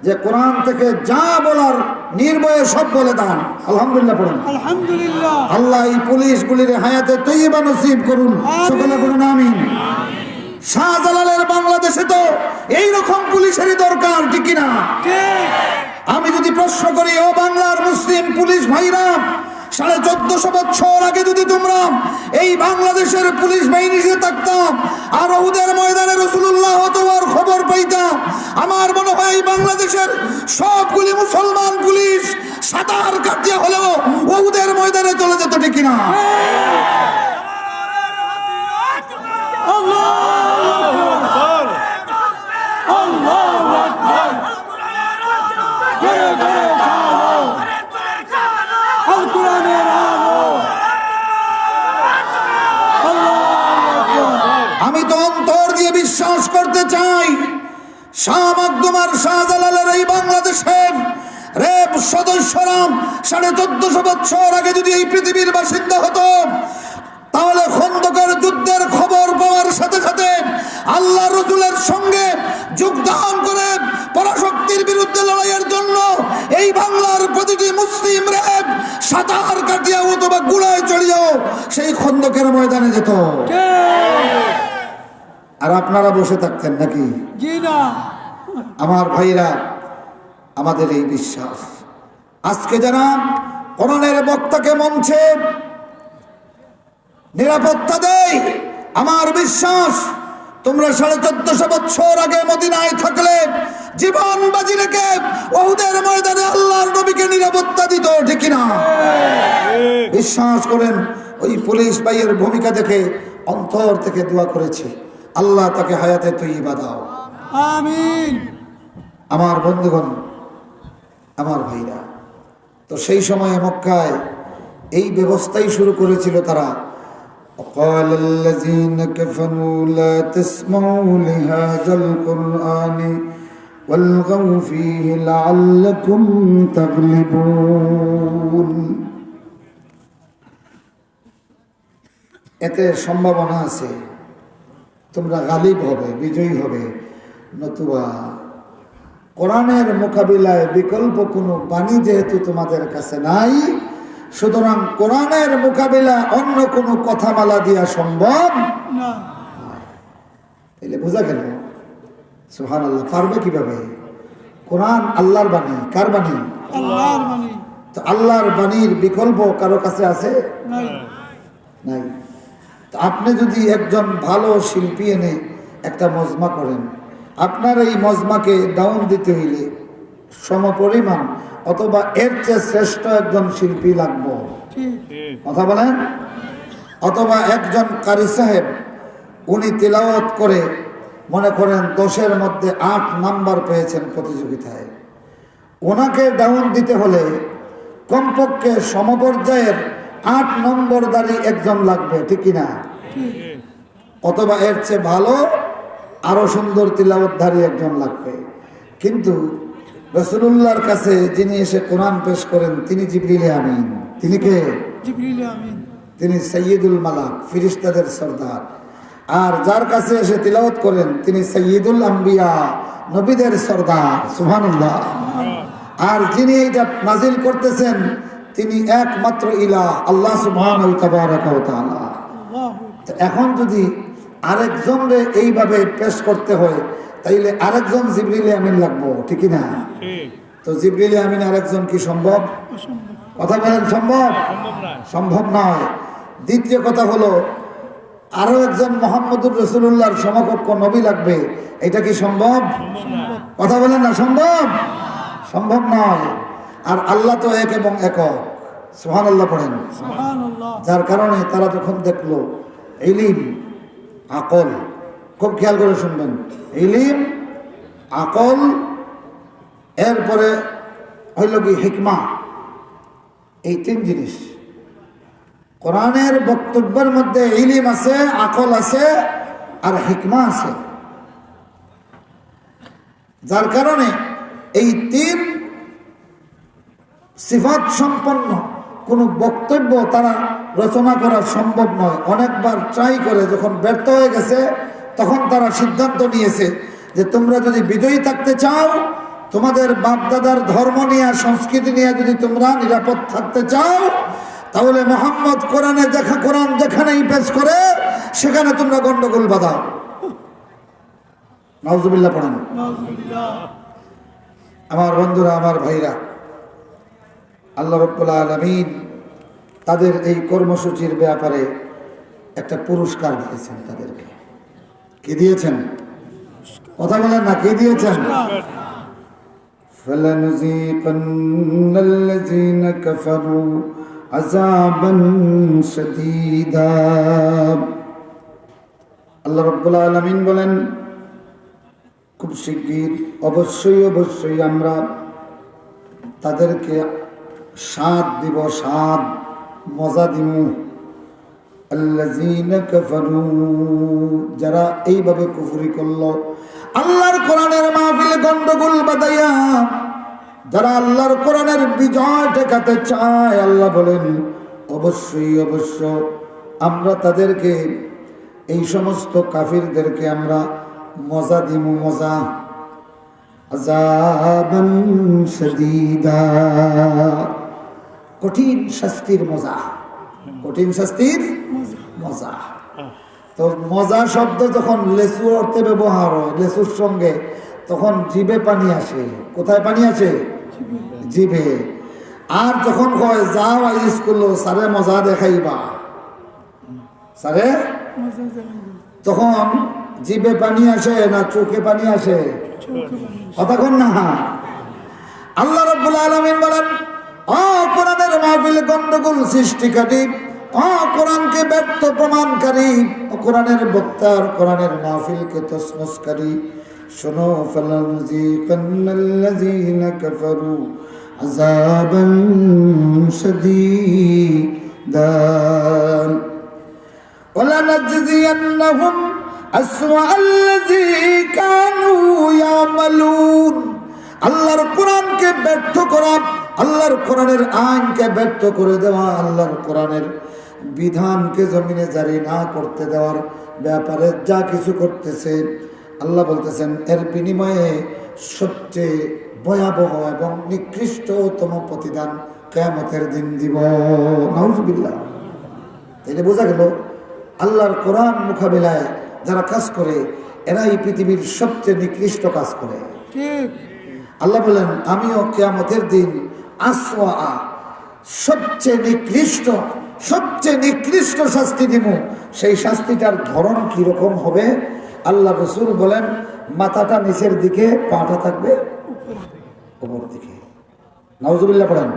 যে কোরআন থেকে যা বলার নির্ভয়ে সব বলে দেন। আলহামদুলিল্লাহ পড়ুন। আলহামদুলিল্লাহ। আল্লাহ এই পুলিশগুলির হায়াতে তৈয়বা নসিব করুন। সকলে বলুন আমিন। শাহজালালের বাংলাদেশে তো এইরকম পুলিশেরই দরকার, ঠিক কিনা? আমি যদি প্রশ্ন করি, ও বাংলার মুসলিম পুলিশ ভাইরা, 1450 বছর আগে যদি তোমরা এই বাংলাদেশের পুলিশ বাহিনীতে থাকতাম আর উহুদের ময়দানে রাসূলুল্লাহ তোমার খবর পাইতাম, আমার মনে হয় বাংলাদেশ বাংলাদেশের সবগুলি মুসলমান পুলিশ সাঁতার কাটিয়ে হলেও ওদের ময়দানে চলে যেত, ঠিক কিনা? আমি তো অন্তর দিয়ে বিশ্বাস করতে চাই, শাহ মাকদুম আর শাহজালালের এই বাংলাদেশের রেপ সদস্যরা 1450 বছর আগে যদি এই পৃথিবীর বাসিন্দা হতো, তাহলে খন্দকের যুদ্ধের খবর পাওয়ার সাথে সাথে আল্লাহ রসুলের সঙ্গে যোগদান করে পরাশক্তির বিরুদ্ধে লড়াইয়ের জন্য এই বাংলার প্রতিটি মুসলিম রেপ সাঁতার কাটিয়া অথবা গুড়ায় চড়িয়েও সেই খন্দকের ময়দানে যেত। আর আপনারা বসে থাকতেন নাকি? জি না। আমার ভাইরা, আমাদের এই বিশ্বাস, আজকে যারা কোরআনের বক্তাকে মঞ্চে নিরাপত্তা দেয়, আমার বিশ্বাস তোমরা 1450 বছর আগে মদিনায় থাকলে জীবন বাজি রেখে ওহুদের ময়দানে আল্লাহর নবীকে নিরাপত্তা দিত, ঠিক না? বিশ্বাস করেন, ওই পুলিশ ভাইয়ের ভূমিকা দেখে অন্তর থেকে দোয়া করেছি, আল্লাহ তাকে হায়াতে তৈয়বা দাও, আমিন। আমার বন্ধুগণ, আমার ভাইরা, তো সেই সময়ে মক্কায় এই ব্যবস্থাই শুরু করেছিল তারা। وقال الذين كفروا لا تسمعوا لهذا القرآن والغوا فيه لعلكم تغلبون। এতে সম্ভাবনা আছে তোমরা গালিব হবে, বিজয়ী হবে, নতুবা কোরআনের মোকাবিলায় বিকল্প কোনো বাণী যেহেতু তোমাদের কাছে নাই, সুতরাং কোরআনের মোকাবিলা অন্য কোনো কথামালা দিয়া সম্ভব না। তাইলে বোঝা গেল সুবহানাল্লাহ, পারবে কিভাবে? কোরআন আল্লাহর বাণী। কার বাণী? আল্লাহর বাণী। তো আল্লাহর বাণীর বিকল্প কারো কাছে আছে? নাই। নাই। তো আপনি যদি একজন ভালো শিল্পী এনে একটা মজমা করেন, আপনার এই মজমাকে ডাউন দিতে হইলে সমপরিমাণ অথবা এর চেয়ে শ্রেষ্ঠ একজন শিল্পী লাগবে, কথা বলেন? অথবা একজন কারি সাহেব, উনি তিলাওয়াত করে মনে করেন 10-এর মধ্যে 8 নাম্বার পেয়েছেন প্রতিযোগিতায়, ওনাকে ডাউন দিতে হলে কমপক্ষে সমপর্যায়ের 8 নম্বরধারী একজন লাগবে, ঠিক কিনা? অথবা এর চেয়ে ভালো আরো সুন্দর তিলাওয়াতধারী একজন লাগবে। কিন্তু রাসূলুল্লাহর কাছে যিনি এসে কোরআন পেশ করেন তিনি জিবরিল আমিন। তিনি কে? জিবরিল আমিন। তিনি সাইয়্যিদুল মালাক, ফেরেশতাদের সরদার। আর যার কাছে এসে তিলাওয়াত করেন তিনি সাইয়্যিদুল আম্বিয়া, নবীদের সরদার। সুবহানাল্লাহ। আর যিনি এটা নাজিল করতেছেন তিনি একমাত্র ইলাহ, আল্লাহ সুবহানাহু ওয়া তাআলা। এখন যদি আরেকজনরে এইভাবে পেশ করতে হয় তাইলে আরেকজন জিবরিল আমিন লাগবো, ঠিক না? তো জিবরিল আমিন আরেকজন কি সম্ভব? কথা বলেন, সম্ভব? সম্ভব নয়। দ্বিতীয় কথা হলো আরো একজন মুহাম্মদুর রাসূলুল্লাহর সমকক্ষ নবী লাগবে, এটা কি সম্ভব? কথা বলেন না, সম্ভব? সম্ভব নয়। আর আল্লাহ তো এক এবং একক, সুবহানাল্লাহ পড়েন। যার কারণে তারা যখন দেখলো ইলম আকল, খুব খেয়াল করে শুনবেন, ইলম আকল, এরপরে হইল কি হিকমা, এই 3 জিনিস কোরআনের বক্তব্যের মধ্যে ইলম আছে, আকল আছে আর হিকমা আছে। যার কারণে এই 3 সিফাত সম্পন্ন কোনো বক্তব্য তারা রচনা করা সম্ভব নয়। অনেকবার ট্রাই করে যখন ব্যর্থ হয়ে গেছে তখন তারা সিদ্ধান্ত নিয়েছে যে তোমরা যদি বিজয়ী থাকতে চাও, তোমাদের বাপদাদার ধর্ম নিয়ে সংস্কৃতি নিয়ে যদি তোমরা নিরাপদ থাকতে চাও, তাহলে মোহাম্মদ কোরআন যেখানেই পেশ করে সেখানে তোমরা গন্ডগোল বাঁধাও। নাউজুবিল্লাহ পড়েন। আমার বন্ধুরা, আমার ভাইরা, আল্লাহ রাব্বুল আলামিন তাদের এই কর্মসূচির ব্যাপারে একটা পুরস্কার দিয়েছেন তাদেরকে। কি দিয়েছেন? কথা বলেন না, কি দিয়েছেন? فلنذيقن الذين كفروا عذابا شديدا। আল্লাহ রাব্বুল আলামিন বলেন, খুব শিগগির অবশ্যই আমরা তাদেরকে স্বাদ দিব, স্বাদ মজা দিব। আল্লাযীনা কাফারু, যারা এইভাবে কুফরি করলো, আল্লাহর কোরআনের মাহফিলে গন্ডগোল বাঁধাইয়া যারা আল্লাহর কোরআনের বিজয় ঠেকাতে চায়, আল্লাহ বলেন অবশ্যই আমরা তাদেরকে, এই সমস্ত কাফিরদেরকে আমরা মজা দিব, মজা, আযাবান শাদীদা, কঠিন শাস্তির মজা, কঠিন শাস্তির মজা। তো মজা শব্দ যখন লেসু অর্থে ব্যবহার হয়, লেসুর সঙ্গে, তখন জিভে পানি আসে। কোথায় পানি আসে? জিভে। আর যখন কয় যাও স্কুল স্যারে মজা দেখাইবা, স্যারে, তখন জিভে পানি আসে না চোখে পানি আসে? কতক্ষণ না। আল্লাহ রাব্বুল আলামিন বলেন, ও কোরআনের মাহফিলে গন্ডগোল সৃষ্টিকারী, ও কোরআনকে ব্যর্থ প্রমাণকারী, ও কোরআনের বক্তার, কোরআনের মাহফিলকে তছনছকারী, শোনো, ফালানুযীকান্নাল্লাযীনা কাফারু আযাবান শাদীদা ওয়ালানাজজিয়ান্নাহুম আসওয়াল্লাযী কানু ইয়ামালুন। আল্লাহর কোরআনকে ব্যর্থ করা, আল্লাহর কোরআনের আইনকে ব্যর্থ করে দেওয়া, আল্লাহর কোরআনের বিধানকে জমিনে জারি না করতে দেওয়ার ব্যাপারে যা কিছু করতেছে, আল্লাহ বলতেছেন এর বিনিময়ে সবচেয়ে ভয়াবহ এবং নিকৃষ্টতম প্রতিদান কিয়ামতের দিন দিব। নাউজুবিল্লাহ। তাইলে বোঝা গেল আল্লাহর কোরআন মোকাবিলায় যারা কাজ করে, এরাই পৃথিবীর সবচেয়ে নিকৃষ্ট কাজ করে। ঠিক। আল্লাহ বলেন, আমিও কিয়ামতের দিন আসওয়া, সবচেয়ে নিকৃষ্ট শাস্তি দিব। সেই শাস্তিটার ধরন কিরকম হবে? আল্লাহ রসুল বলেন, মাথাটা নিচের দিকে, পাটা থাকবে উপর দিকে। নাউজুবিল্লাহ পড়েন।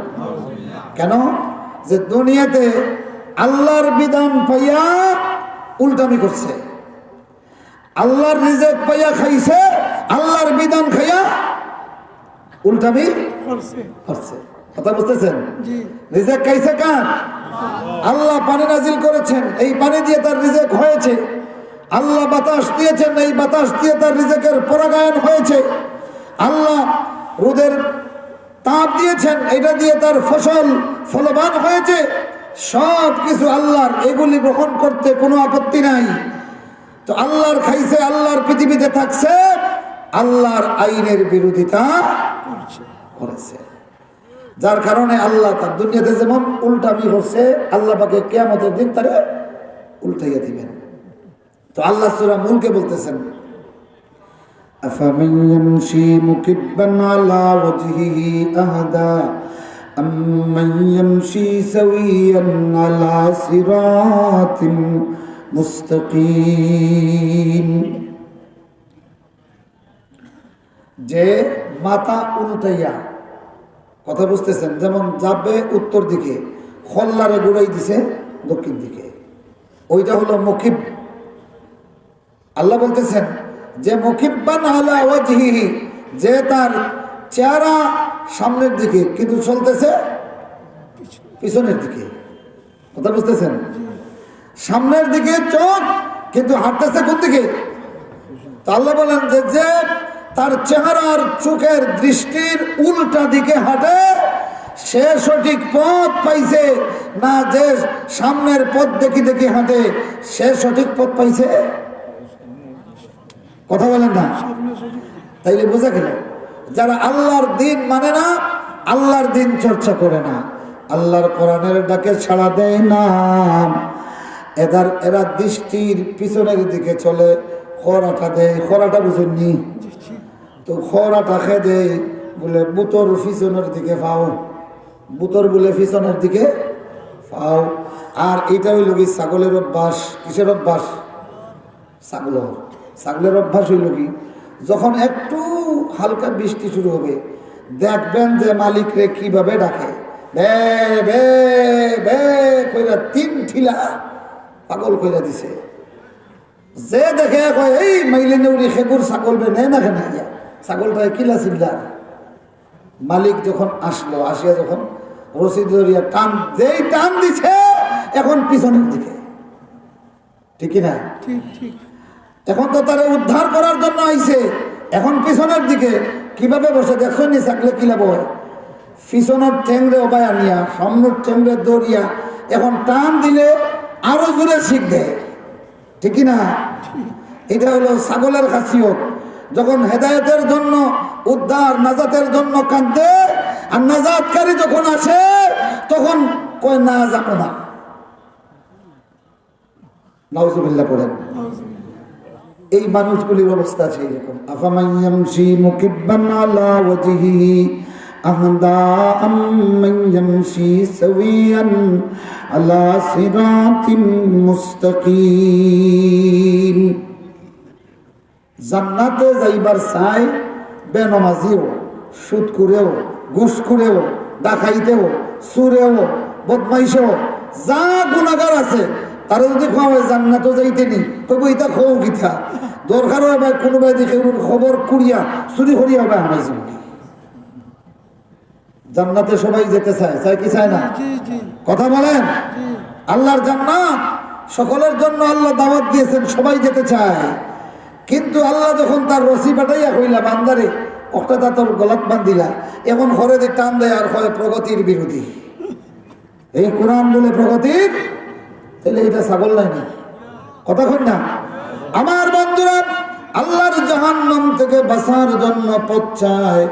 কেন? যে দুনিয়াতে আল্লাহর বিধান পাইয়া উল্টামি করছে, আল্লাহর রিজেক পাইয়া খাইছে, আল্লাহর বিধান খাইয়া উল্টামি করছে। কথা বুঝতেছেন? রিজেক খাইছে কার? আল্লাহ পানি নাজিল করেছেন, এই পানি দিয়ে তার রিজেক হয়েছে। আল্লাহ বাতাস দিয়েছেন, এই বাতাস দিয়ে তার রিজেকের পরাগায়ন হয়েছে। আল্লাহ রোদের তাপ দিয়েছেন, এটা দিয়ে তার ফসল ফলবান হয়েছে। সব কিছু আল্লাহর, এগুলি গ্রহণ করতে কোনো আপত্তি নাই। তো আল্লাহর খাইছে, আল্লাহর পৃথিবীতে থাকছে, আল্লাহর আইনের বিরোধিতা করেছে, যার কারণে আল্লাহ তার দুনিয়াতে যেমন উল্টামি করছে, আল্লাহ পাকে কিয়ামতের দিন তারা উল্টাইয়া দিবেন। তো আল্লাহ সূরা মুলকে বলতেছেন, আফামান ইয়ামশি মুকিব্বান আলা ওয়াজহিহি আহদা আম্মান ইয়ামশি সাওয়িয়ান আলা সিরাতিন মুস্তাকিম। যে মাথা উল্টাইয়া, কথা বুঝতেছেন, যেমন যাবে উত্তর দিকে, খল্লারে ঘুরাই দিছে দক্ষিণ দিকে, ওইটা হলো মুকিব। আল্লাহ বলতেছেন যে মুকিব্বান আলা ওয়াজহিহি, যে তার চেহারা সামনের দিকে কিন্তু চলতেছে পিছনের দিকে। কথা বুঝতেছেন? সামনের দিকে চোখ কিন্তু হাঁটতেছে কোন দিকে? তো আল্লাহ বলেন যে যে তার চেহারার চোখের দৃষ্টির উল্টা দিকে হাঁটে, সে সঠিক পথ পাইছে না যে সামনের পথ দেখি দেখি হাঁটে, সে সঠিক পথ পাইছে? কথা বলেন না? তাইলে বোঝা গেল যারা আল্লাহর দিন মানে না, আল্লাহর দিন চর্চা করে না, আল্লাহর কোরআনের ডাকে ছাড়া দেয় না, এরা দৃষ্টির পিছনের দিকে চলে, খরাটা দেয়। খরাটা বুঝেননি? তো খরাটা খেয়ে দেয় বলে বুতর পিছনের দিকে পাও, বুতর বলে পিছনের দিকে পাও। আর এটা হইল কি ছাগলের অভ্যাস। কিসের অভ্যাস? ছাগলের অভ্যাস হইল কি, যখন একটু হালকা বৃষ্টি শুরু হবে, দেখবেন যে মালিক রে কিভাবে ডাকে, বে বে বে কইরা 3 ঠিলা পাগল কইরা দিছে। যে দেখে কয় এই মাইলে নেউরি খেগুর ছাগল বে নে না কেন ছাগলটা কিলা চিল্লার। মালিক যখন আসলো, আসিয়া যখন রশি ধরিয়া টান, যেই টান দিছে এখন পিছনের দিকে, ঠিক না? ঠিক ঠিক। এখন তো তারা উদ্ধার করার জন্য আইছে, এখন পিছনের দিকে কিভাবে বসে দেখছো নি থাকলে কি লাভ হয়? পিছনের ঠেংরে অবায় আনিয়া সামনের ঠেংরে দৌড়িয়া এখন টান দিলে আরো জোরে শিখ দেয়, ঠিক না? এটা হলো ছাগলের খাসিয়ত। যখন হেদায়েতের জন্য, উদ্ধার নাজাতের জন্য কাঁদে, আর নাজাতকারী যখন আসে তখন কয় না যাবো না। নাউজুবিল্লাহ পড়েন। এই মানুষগুলির অবস্থা আছে এরকম। আফামান ইয়ামশি মুকিব্বান আলা ওয়াজহিহি আহদা আম্মান ইয়ামশি সাওয়িয়ান আলা সিরাতিন মুস্তাকিম। জান্নাতে যাইবার চাই বেনমাজিও, সুদ করেও, ঘুষ করেও, ডাকাইতেও, সুরেও, বদমাইশেও, যা গুনাহগার আছে তারা যদি খাওয়া জান্নাতও যাইতে নি তবু এটা খাও গীতা দরকার হয় ভাই, কোনোবাই দেখে খবর কুড়িয়া চুরি করিয়া ভাই আমার জীবনে। জান্নাতে সবাই যেতে চায়, চায় কি চায় না? জি জি কথা বলেন। জি। আল্লাহর জান্নাত সকলের জন্য আল্লাহ দাওয়াত দিয়েছেন, সবাই যেতে চায়। কিন্তু আল্লাহ যখন তার রশি বাটাইয়া কইলা বান্দারে একটা তা তোর গলাত বান্ধিলা, এখন ঘরে দিয়ে টান দেয় আর হয় প্রগতির বিরোধী। এই কোরআন বলে প্রগতির, তাহলে এটা ছাগল নাই না? কথা কই না? আমার বন্ধুরা, আল্লাহর জাহান্নাম থেকে বাঁচার জন্য পথ চায়,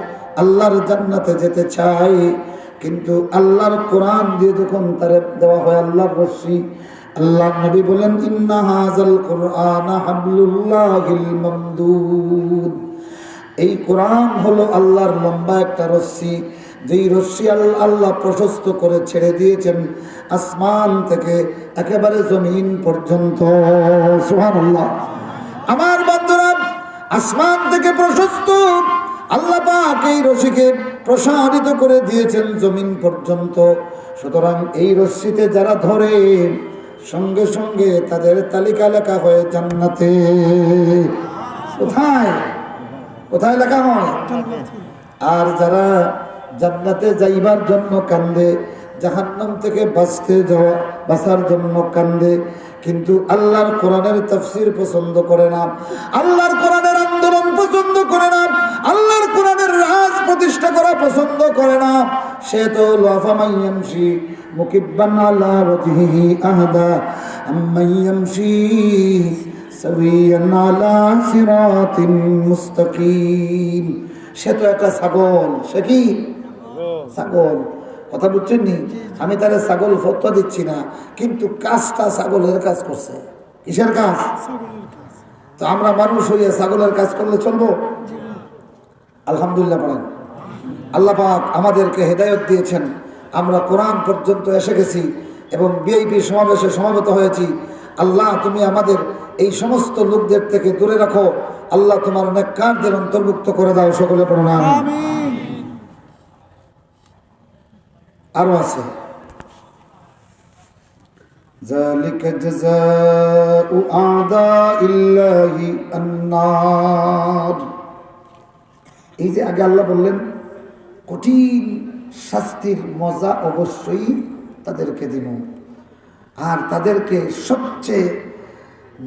আল্লাহর জান্নাতে যেতে চায়। কিন্তু আল্লাহর কোরআন দিয়ে যখন তারে দেওয়া হয় আল্লাহর রশি, আল্লাহ নবী বলেন ইন্না হাযাল কুরআনা হাবলুল্লাহিল মামদুদ। এই কোরআন হলো আল্লাহর লম্বা একটা রশ্মি, যেই রশ্মি আল্লাহ প্রশস্ত করে ছেড়ে দিয়েছেন আসমান থেকে একেবারে জমিন পর্যন্ত। সুবহানাল্লাহ। আমার বন্ধুরা, আসমান থেকে প্রশস্ত আল্লাহ পাক এই রশিকে প্রসারিত করে দিয়েছেন জমিন পর্যন্ত। সুতরাং এই রশ্মিতে যারা ধরে সঙ্গে সঙ্গে তাদের তালিকা লেখা হয় জান্নাতে। কোথায় কোথায় লেখা হয়? আর যারা জান্নাতে যাইবার জন্য কান্দে, জাহান্নাম থেকে বাঁচার জন্য কান্দে, কিন্তু আল্লাহর কোরআনের তাফসীর পছন্দ করে না, আল্লাহর কোরআনের আন্দোলন পছন্দ করে না, আল্লাহর কোরআনের রাজ প্রতিষ্ঠা করা পছন্দ করে না, সে তো আফামান ইয়ামশি মুকিব্বান আলা ওয়াজহিহি আহদা আম্মান ইয়ামশি সাওয়িয়ান আলা সিরাতিন মুস্তাকিম। সে তো একটা ছাগল। সে কি ছাগল? কথা বুঝছেন নি? আমি তারে ছাগল ফতোয়া দিচ্ছি না, কিন্তু কাজটা ছাগলের কাজ করছে। কিসের কাজ? ছাগলের কাজ। তো আমরা মানুষ হইয়া ছাগলের কাজ করলে চলবো? আলহামদুলিল্লাহ বলেন। আল্লাহ পাক আমাদেরকে হেদায়েত দিয়েছেন, আমরা কোরআন পর্যন্ত এসে গেছি এবং ভিআইপি সমাবেশে সমবেত হয়েছি। আল্লাহ তুমি আমাদের এই সমস্ত লোকদের থেকে দূরে রাখো। আল্লাহ তোমার নেককারদের অন্তর্ভুক্ত করে দাও। সকলে পড়ুন আমিন। আমিন। আরো আছে যালিকা জাযাউ আ'দাইল্লাহি আন-নার। এই যে আগে আল্লাহ বললেন কঠিন শাস্তির মজা অবশ্যই তাদেরকে দিব, আর তাদেরকে সবচেয়ে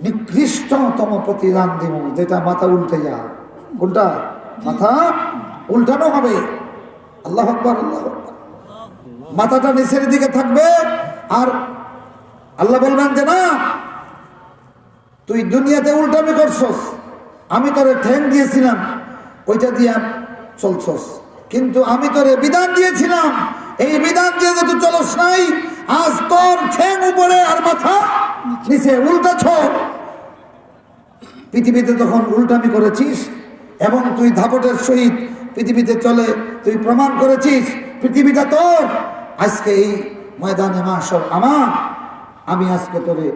নিকৃষ্টতম প্রতিদান দিব, যেটা মাথা উল্টাইয়া। কোনটা? মাথা উল্টানো হবে। আল্লাহু আকবার, আল্লাহু আকবার। মাথাটা নিচের দিকে থাকবে, আর আল্লাহ বলবেন যে না, তুই দুনিয়াতে উল্টামি করছস, আমি তোরে ঠ্যাং দিয়েছিলাম ওইটা দিয়া চলছস, কিন্তু আমি তোরে বিধান দিয়েছিলাম, এই বিধান দিয়ে যে তুই চলস নাই, আজ তোর ঠ্যাং উপরে আর মাথা নিচে, উল্টাছ। পৃথিবীতে তখন উল্টামি করেছিস এবং তুই ধাপটের সহিত পৃথিবীতে চলে তুই প্রমাণ করেছিস পৃথিবীটা তোর। আজকে এই ময়দানে মাহশর আমার, আমি আজকে তোরে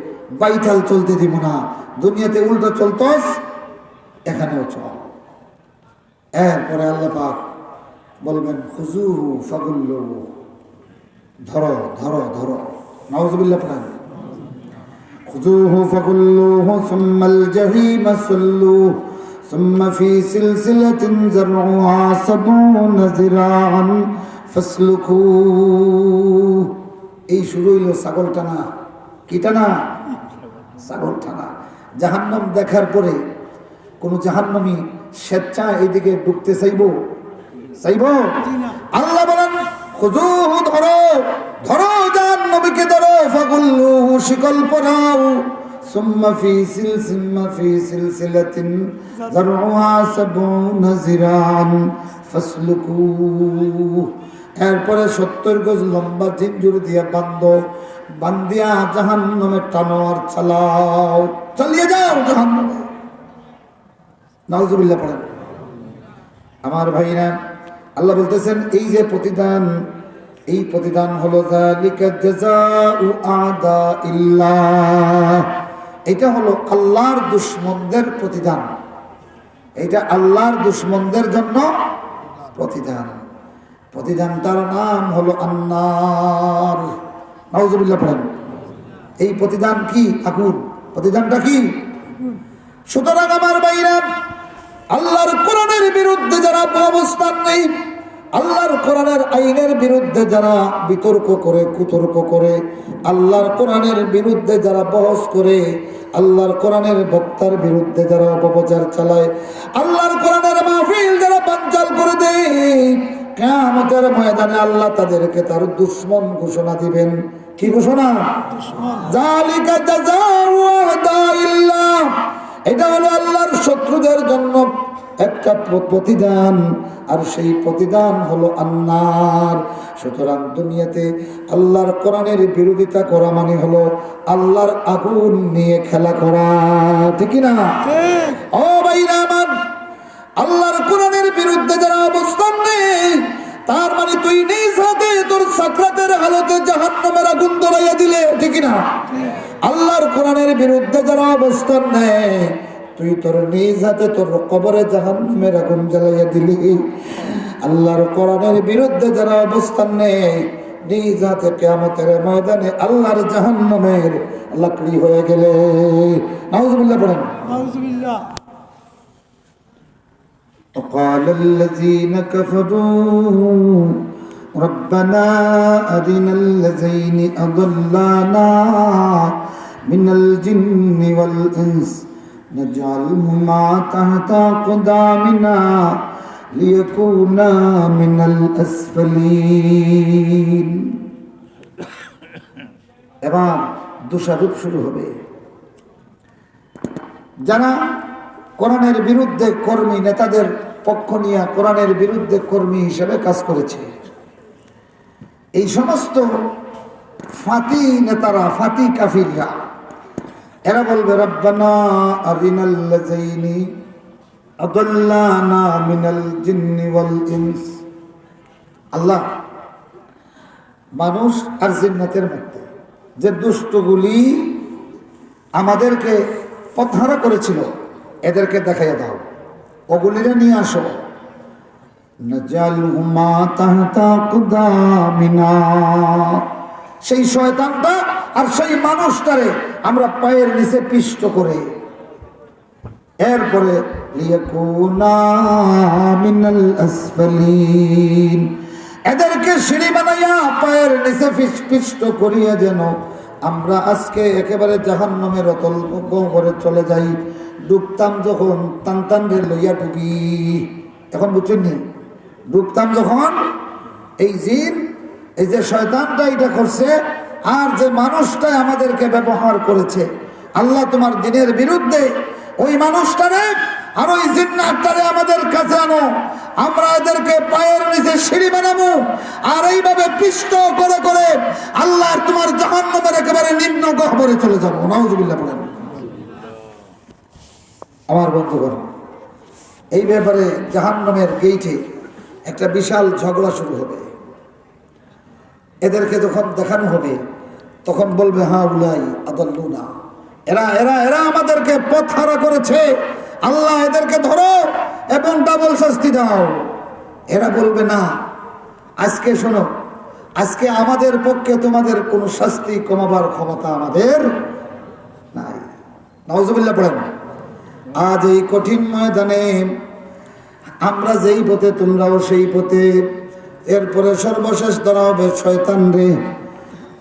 বাইঠাল চলতে দিব না। দুনিয়াতে উল্টো চলতস, এখানেও চল। এরপরে আল্লাহ পাক বলবেন খুজুহু ফাগুল্লুহু, ধরো ধরো ধরো, নাউযুবিল্লাহ পড়েন। খুজুহু ফাগুল্লুহু সুম্মাল জাহিমা সাল্লুহু সুম্মা ফি সিলসিলাতিন যারউহা সাবউনা যিরাআন ফাসলুকু। এই শুরু হইল ছাগল টানা। কি টানা? ছাগল টানা। জাহান্নাম দেখার পরে কোন জাহান্নামী স্বেচ্ছা এইদিকে ঢুকতে চাইব? আল্লাহ বলেন খুজুহু, ধরো ধরো, জাহান্নামীকে ধরো, ফাগুল্লুহু, শিকল পরাও, সুম্মা ফি সিলসিলাতিন যারউহা সাবউনা যিরাআন ফাসলুকু। এরপরে 70 গজ লম্বা জিঞ্জুর দিয়া বান্দিয়া জাহান্নামে টানো আর চালাও, চালিয়ে যাও জাহান্নামে। নাউযুবিল্লাহ পড়েন। আমার ভাইরা, আল্লাহ বলতেছেন এই যে প্রতিদান, এই প্রতিদান হলো যালিকা জাযাউ আদাইল্লাহ। এটা হলো আল্লাহর দুশমনদের প্রতিদান। এটা আল্লাহর দুশমনদের জন্য প্রতিদান। প্রতিদানটার নাম হলো আন্নার। নাউযুবিল্লাহ পড়েন। এই প্রতিদান কি? আগুন। প্রতিদানটা কি? সুতরাং আমার ভাইরা, আল্লাহর কোরআনের বিরুদ্ধে যারা অবস্থান নেই, আল্লাহর কোরআনের আইনের বিরুদ্ধে যারা বিতর্ক করে, কুতর্ক করে, আল্লাহর কোরআনের বিরুদ্ধে যারা বহস করে, আল্লাহর কোরআনের বক্তার বিরুদ্ধে যারা অপপ্রচার চালায়, আল্লাহর কোরআনের মাহফিল যারা বানচাল করে দেয়, কিয়ামতের ময়দানে আল্লাহ তাদেরকে তার দুশমন ঘোষণা দিবেন। কি ঘোষণা? যালিকা জাযাউ আদাইল্লাহ। এটা হলো আল্লাহর শত্রুদের জন্য একটা প্রতিদান, আর সেই প্রতিদান হলো আন্নার। সুতরাং দুনিয়াতে আল্লাহর কোরআনের বিরোধিতা করা মানে হলো আল্লাহর আগুন নিয়ে খেলা করা। ঠিক না? ও ভাইরা আমার, আল্লাহর কোরআনের বিরুদ্ধে যারা অবস্থান নেই, তার মানে তুই নিজ হাতে তোর সাকরাতের হালতে জাহান্নামের আগুন ধরাইয়া দিলে। ঠিক না? আল্লাহর কোরআনের বিরুদ্ধে যারা অবস্থান নেয়, তুই তোর নিজ হাতে তোর কবরে জাহান্নামের আগুন জ্বালাইয়া দিলি। আল্লাহর কোরআনের বিরুদ্ধে যারা অবস্থান নেয়, নিজ হাতে কিয়ামতের ময়দানে আল্লাহর জাহান্নামের লাকড়ি হয়ে গেলে। নাউযুবিল্লাহ পড়েন। নাউযুবিল্লাহ। وقال الذين كفروا ربنا أرنا الذين أضلانا من الجن والإنس نجعلهما تحت أقدامنا ليكونا من الأسفلين। এবার দোষারোপ শুরু হবে। যারা কোরআনের বিরুদ্ধে কর্মী, নেতাদের পক্ষ নিয়ে কোরআনের বিরুদ্ধে কর্মী হিসেবে কাজ করেছে, এই সমস্ত ফাতি নেতারা, ফাতি কাফিররা, এরা বলবে রব্বানা আরিনাল্লাযীনি আদাল্লানা মিনাল জিন্নি ওয়াল ইনস। আল্লাহ, মানুষ আর জিন্নাতের মধ্যে যে দুষ্টগুলি আমাদেরকে পথহারা করেছিল, এদেরকে দেখাইয়া দাও, ওগুলিরে নিয়ে আসো। নাজালহুমা তাহতা আকদামিনা। সেই শয়তানটা আর সেই মানুষটারে আমরা পায়ের নিচে পিষ্ট করে, এরপরে লিয়াকুনা মিনাল আসফালিন, এদেরকে সিঁড়ি বানাইয়া পায়ের নিচে পিষ্ট করিয়া যেন আমরা আজকে একেবারে জাহান্নামের অতল গহ্বরে চলে যাই। ডুবতাম যখন টান রে লইয়া ডুবি। এখন বুঝছেন নি? ডুবতাম যখন, এই জিন, এই যে শয়তানটা এটা করছে, আর যে মানুষটাই আমাদেরকে ব্যবহার করেছে, আল্লাহ তোমার দিনের বিরুদ্ধে ওই মানুষটারে আর ওই জিন্নাতটারে আমাদের কাছে আনো, আমরা এদেরকে পায়ের নিচে সিঁড়ি বানাবো, আর এইভাবে পিষ্ট করে করে আল্লাহ তোমার জাহান্নামের একেবারে নিম্ন গহ্বরে চলে যাবো। নাউযুবিল্লাহ বলেন। আমার বন্ধুগণ, এই ব্যাপারে জাহান্নামের গেইটে একটা বিশাল ঝগড়া শুরু হবে। এদেরকে যখন দেখানো হবে, তখন বলবে হা উলাই আদাল্লুনা, এরা এরা এরা আমাদেরকে পথহারা করেছে, আল্লাহ এদেরকে ধরো এবং ডাবল শাস্তি দাও। এরা বলবে না, আজকে শোনো, আজকে আমাদের পক্ষে তোমাদের কোনো শাস্তি কমাবার ক্ষমতা আমাদের নাই। নাউজুবিল্লাহ পড়েন। আজ এই কঠিন ময়দানে আমরা যেই পথে, তোমরাও সেই পথে। এরপরে সর্বশেষ ধরা হবে শয়তান রে।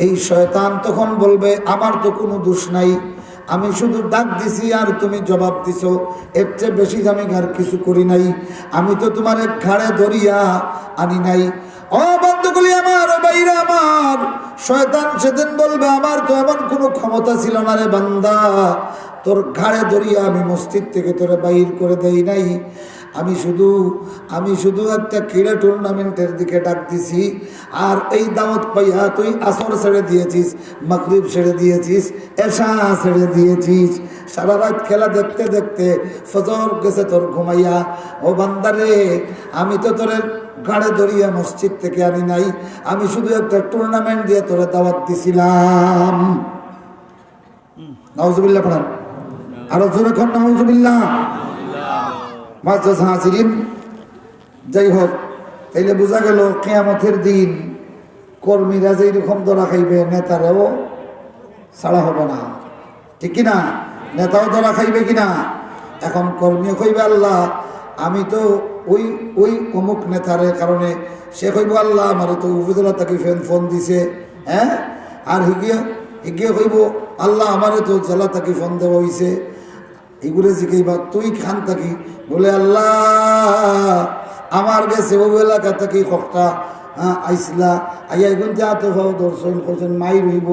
এই শয়তান তখন বলবে, আমার তো কোনো দোষ নাই, আমি শুধু ডাক দিছি আর তুমি জবাব দিছো, এর চেয়ে বেশি আমি আর কিছু করি নাই, আমি তো তোমার ঘাড়ে ধরিয়া আনি নাই। ও বন্ধুগুলি আমার, ও ভাইরা আমার, শয়তান সেদিন বলবে, আমার তো এমন কোনো ক্ষমতা ছিল না রে বান্দা, তোর ঘাড়ে ধরিয়া আমি মসজিদ থেকে তোরে বাইর করে দেই নাই। আমি শুধু একটা ক্রীড়া টুর্নামেন্টের দিকে ডাক দিছি, আর এই দাওয়াত পাইয়া তুই আসর ছেড়ে দিয়েছিস, মাগরিব ছেড়ে দিয়েছিস, এশা ছেড়ে দিয়েছিস, সারা রাত খেলা দেখতে দেখতে ফজর গেছে তোর ঘুমাইয়া। ও বান্দারে, আমি তো তোর গাড়ে ধরিয়া মসজিদ থেকে আনি নাই, আমি শুধু একটা টুর্নামেন্ট দিয়ে তোরে দাওয়াত দিছিলাম। নাউজুবিল্লাহ পড়ান, আরো জোরে কর নাউজুবিল্লাহ। হাজিরিন, যাই হোক, তাইলে বোঝা গেল কিয়ামতের দিন কর্মীরা যেই রকম ধরা খাইবে, নেতারাও ছাড়া হবে না, ঠিক কিনা? নেতাও ধরা খাইবে কিনা? এখন কর্মীও কইবে, আল্লাহ আমি তো ওই অমুক নেতারের কারণে, সে কইব আল্লাহ আমার তো উপজেলা তাকে ফোন দিছে, হ্যাঁ, আর হিগিয়ে কইব আল্লাহ আমারে তো জেলা তাকে ফোন দেওয়া হয়েছে। এগুলো জিজ্ঞাসা, তুই খান থাকি বলে আল্লাহ আমার গেছে ও এলাকা থাকি কখটা আইসলা, আইয়া এগুন যা তো ভাও দর্শন করছেন, মাই রইব।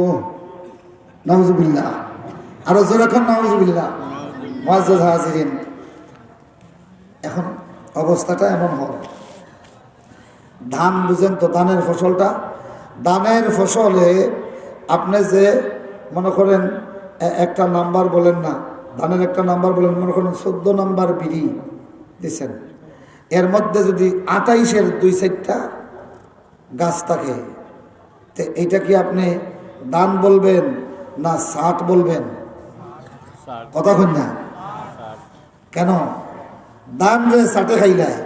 নাউজুবিল্লাহ, আরো জোরে খান নাউজুবিল্লাহ। হাজিরিন, এখন অবস্থাটা এমন হয়, ধান বুঝেন তো, ধানের ফসলটা, ধানের ফসলে আপনি যে মনে করেন একটা নাম্বার বলেন না, ধানের একটা নাম্বার বলেন, মনে করেন 14 নাম্বার বিড়ি দিচ্ছেন, এর মধ্যে যদি 28-এর 2-4টা গাছ থাকে, তো এইটা কি আপনি ধান বলবেন না 60 বলবেন? কথা কন না কেন? ধান রে 60 খাইলায়,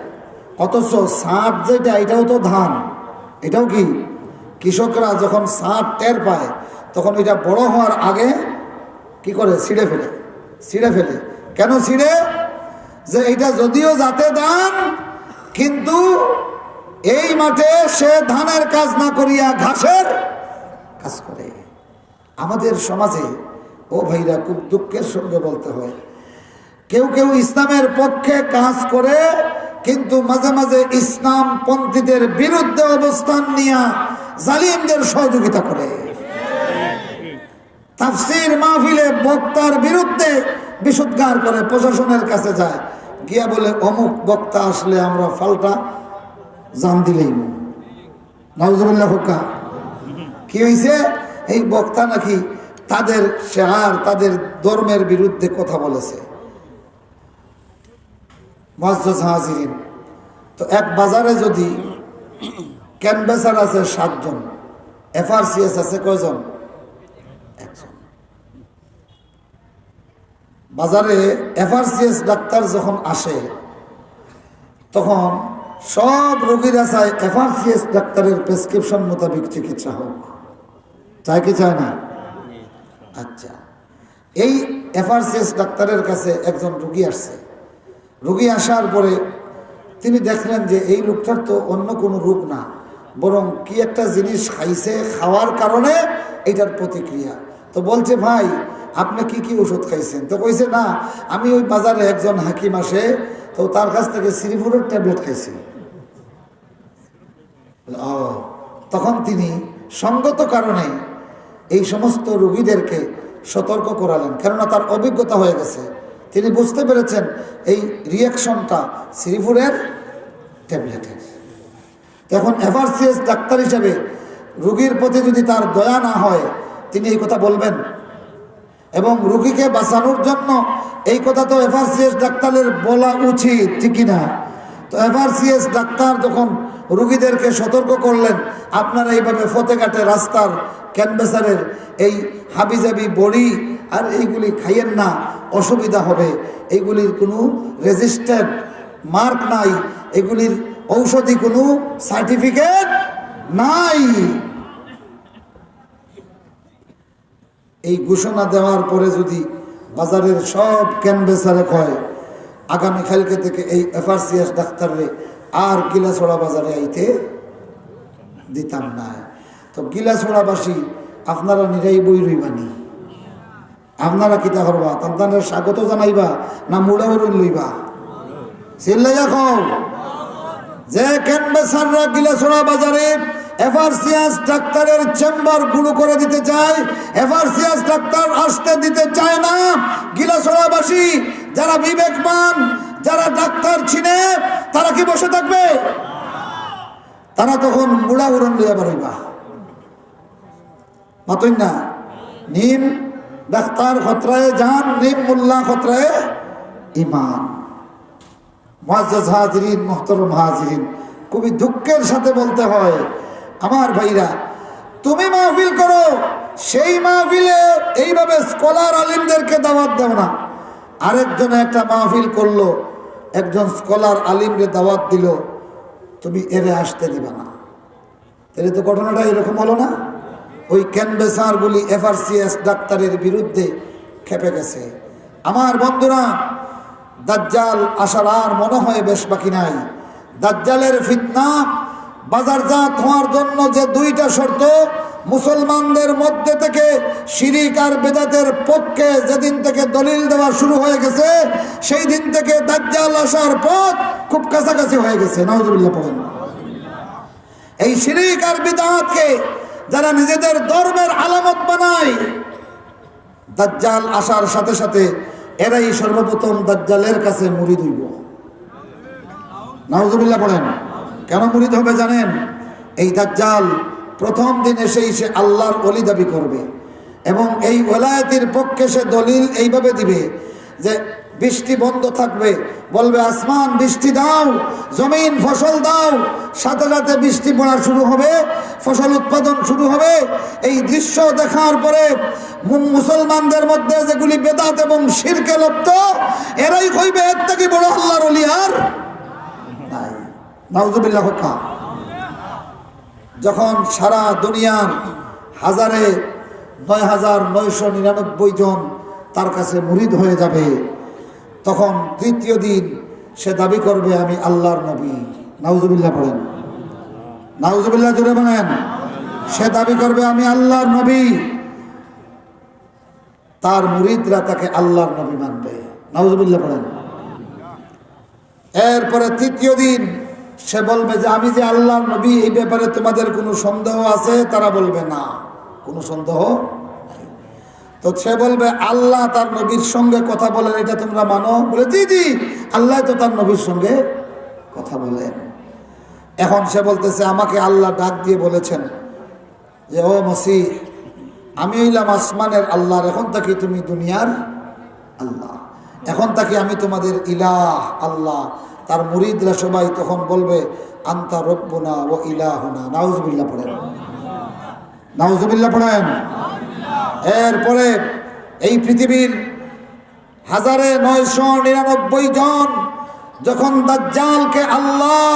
অথচ 60 যেটা এটাও তো ধান, এটাও কি কৃষকরা যখন 60 টের পায় তখন এটা বড় হওয়ার আগে কি করে? ছিঁড়ে ফেলে। কেন ছিঁড়ে? যে এটা যদিও জাতে ধান, কিন্তু এই মাঠে সে ধানের কাজ না করিয়া ঘাসের কাজ করে। আমাদের সমাজে, ও ভাইরা, খুব দুঃখের সঙ্গে বলতে হয়, কেউ কেউ ইসলামের পক্ষে কাজ করে, কিন্তু মাঝে মাঝে ইসলাম পন্থীদের বিরুদ্ধে অবস্থান নিয়ে জালিমদের সহযোগিতা করে। তাফসীর মাহফিলে বক্তার বিরুদ্ধে বিশুদ্ধার করে, প্রশাসনের কাছে যায়, গিয়া বলে অমুক বক্তা আসলে আমরা ফালটা জান দিলেই। নাউজুবিল্লাহ হুক্কা, কি হয়েছে? এই বক্তা নাকি তাদের শেয়ার, তাদের ধর্মের বিরুদ্ধে কথা বলেছে। মুআজ্জাজ হাজিরিন, তো এক বাজারে যদি ক্যানভাসার আছে 7 জন, এফআরসিএস আছে কয়জন? 1 জন। বাজারে এফআরসিএস ডাক্তার যখন আসে, তখন সব রোগীরা চায় এফআরসিএস ডাক্তারের প্রেসক্রিপশন মোতাবেক চিকিৎসা হোক, চায় কি চায় না? আচ্ছা, এই এফআরসিএস ডাক্তারের কাছে একজন রোগী আসছে। রোগী আসার পরে তিনি দেখলেন যে এই লোকটার তো অন্য কোনো রোগ না, বরং কি একটা জিনিস খাইছে, খাওয়ার কারণে এটার প্রতিক্রিয়া। তো বলছে, ভাই আপনি কি কি ওষুধ খাইছেন? তো কইছে, না আমি ওই বাজারে একজন হাকিম আসে, তো তার কাছ থেকে শ্রীপুরের ট্যাবলেট খাইছি। তখন তিনি সঙ্গত কারণে এই সমস্ত রোগীদেরকে সতর্ক করালেন, কেননা তার অভিজ্ঞতা হয়ে গেছে। তিনি বুঝতে পেরেছেন এই রিয়াকশনটা শ্রীপুরের ট্যাবলেটের। এখন এফআরসিএস ডাক্তার হিসেবে রোগীর প্রতি যদি তার দয়া না হয়, তিনি এই কথা বলবেন। এবং রোগীকে বাঁচানোর জন্য এই কথা তো এফআরসিএস ডাক্তারের বলা উচিত, ঠিক কিনা? তো এফআরসিএস ডাক্তার যখন রোগীদেরকে সতর্ক করলেন, আপনারা এইভাবে ফতেঘাটে রাস্তার ক্যানভাসারের এই হাবিজাবি বড়ি আর এইগুলি খাইয়েন না, অসুবিধা হবে, এইগুলির কোনো রেজিস্টার্ড মার্ক নাই, এগুলির ঔষধি কোনো সার্টিফিকেট নাই। এই ঘোষণা দেওয়ার পরে যদি বাজারের সব ক্যানভেসারে কয় আগামীকালকে থেকে এই এফআরসিএস ডাক্তাররে আর গিলাছড়া বাজারে আইতে দিতাম না, তো গিলাছড়াবাসী আপনারা নিরাই বই রইবানি, আপনারা কিতা করবা? তান্তানের স্বাগত জানাইবা না মুড়াউরুন লইবা? চিল্লাইয়া কও যে ক্যানভেসাররা গিলাছড়া বাজারে এফআরসিএস ডাক্তারের চেম্বার গুঁড়ো করে দিতে চায়, এফআরসিএস ডাক্তার আসতে দিতে চায় না, গিলাছড়াবাসী যারা বিবেকমান, যারা ডাক্তার চিনে, তারা কি বসে থাকবে? তারা তখন মুড়া উড়ন লিয়া বাড়াইবা। মাতই না, নিম ডাক্তার খতরায় জান, নিম মোল্লা খতরায় ইমান। মুআজ্জাজ হাজিরিন, মুহতারাম হাজিরিন, খুবই দুঃখের সাথে বলতে হয় আমার ভাইরা, তুমি মাহফিল করো, সেই মাহফিলে এইভাবে স্কলার আলিমদেরকে দাওয়াত দাও না। আরেকজনে একটা মাহফিল করলো, একজন স্কলার আলিমরে দাওয়াত দিল, তুমি এরে আসতে দিবা না। তাহলে তো ঘটনাটা এরকম হলো না? ওই ক্যানভেসারগুলি এফআরসিএস ডাক্তারের বিরুদ্ধে খেপে গেছে। আমার বন্ধুরা, দাজ্জাল আসার আর মনে হয় বেশ বাকি নাই। দাজ্জালের ফিতনা বাজারজাত হওয়ার জন্য যে দুইটা শর্ত মুসলমানদের মধ্যে থেকে শিরিক আর বেদাতের পক্ষে যেদিন থেকে দলিল দেওয়া শুরু হয়ে গেছে, সেই দিন থেকে দাজ্জাল আসার পথ খুব কাছাকাছি হয়ে গেছে। নাউজুবিল্লাহ পড়েন। এই শিরিক আর বিদআতকে যারা নিজেদের ধর্মের আলামত বানায়, দাজ্জাল আসার সাথে সাথে এরাই সর্বপ্রথম দাজ্জালের কাছে মুরিদ হইব। নাউজুবিল্লাহ পড়েন। কেন মুরিদ হবে জানেন? এই দাজ্জাল প্রথম দিন এসেই সে আল্লাহর ওলি দাবি করবে এবং এই ওলায়াতের পক্ষে সে দলিল এইভাবে দিবে যে বৃষ্টি বন্ধ থাকবে, বলবে আসমান বৃষ্টি দাও, জমিন ফসল দাও, সাথে সাথে বৃষ্টি পড়া শুরু হবে, ফসল উৎপাদন শুরু হবে। এই দৃশ্য দেখার পরে মুসলমানদের মধ্যে যেগুলি বেদাত এবং শিরকে লিপ্ত, এরাই কইবে এর থেকে বড় আল্লাহর ওলি আর নাই। নাউজুবিল্লাহ। যখন সারা দুনিয়ার 9,999 জন তার কাছে মুরিদ হয়ে যাবে, তখন তৃতীয় দিন সে দাবি করবে আমি আল্লাহর নবী। নাউজুবিল্লাহ পড়েন। নাউজুবিল্লাহ জোরে বলেন। সে দাবি করবে আমি আল্লাহর নবী, তার মুরিদরা তাকে আল্লাহর নবী মানবে। নাউজুবিল্লাহ পড়েন। এরপরে তৃতীয় দিন সে বলবে যে আমি যে আল্লাহর নবী, এই ব্যাপারে তোমাদের কোনো সন্দেহ আছে? তারা বলবে না, কোনো সন্দেহ নাই। তো সে বলবে আল্লাহ তার নবীর সঙ্গে কথা বলেন, এটা তোমরা মানো? বলে জি জি, আল্লাহ তো তার নবীর সঙ্গে কথা বলেন। এখন সে বলতেছে আমাকে আল্লাহ ডাক দিয়ে বলেছেন যে ও মসিহ, আমি হইলাম আসমানের আল্লাহর, এখন থাকি তুমি দুনিয়ার আল্লাহ, এখন থাকি আমি তোমাদের ইলাহ আল্লাহ। তার মুরিদরা সবাই তখন বলবে আনতা রব্বুনা ও ইলাহুনা। নাউজুবিল্লাহ পড়েন। নাউজুবিল্লাহ পড়েন। এরপরে এই পৃথিবীর 999 জন যখন দাজ্জালকে আল্লাহ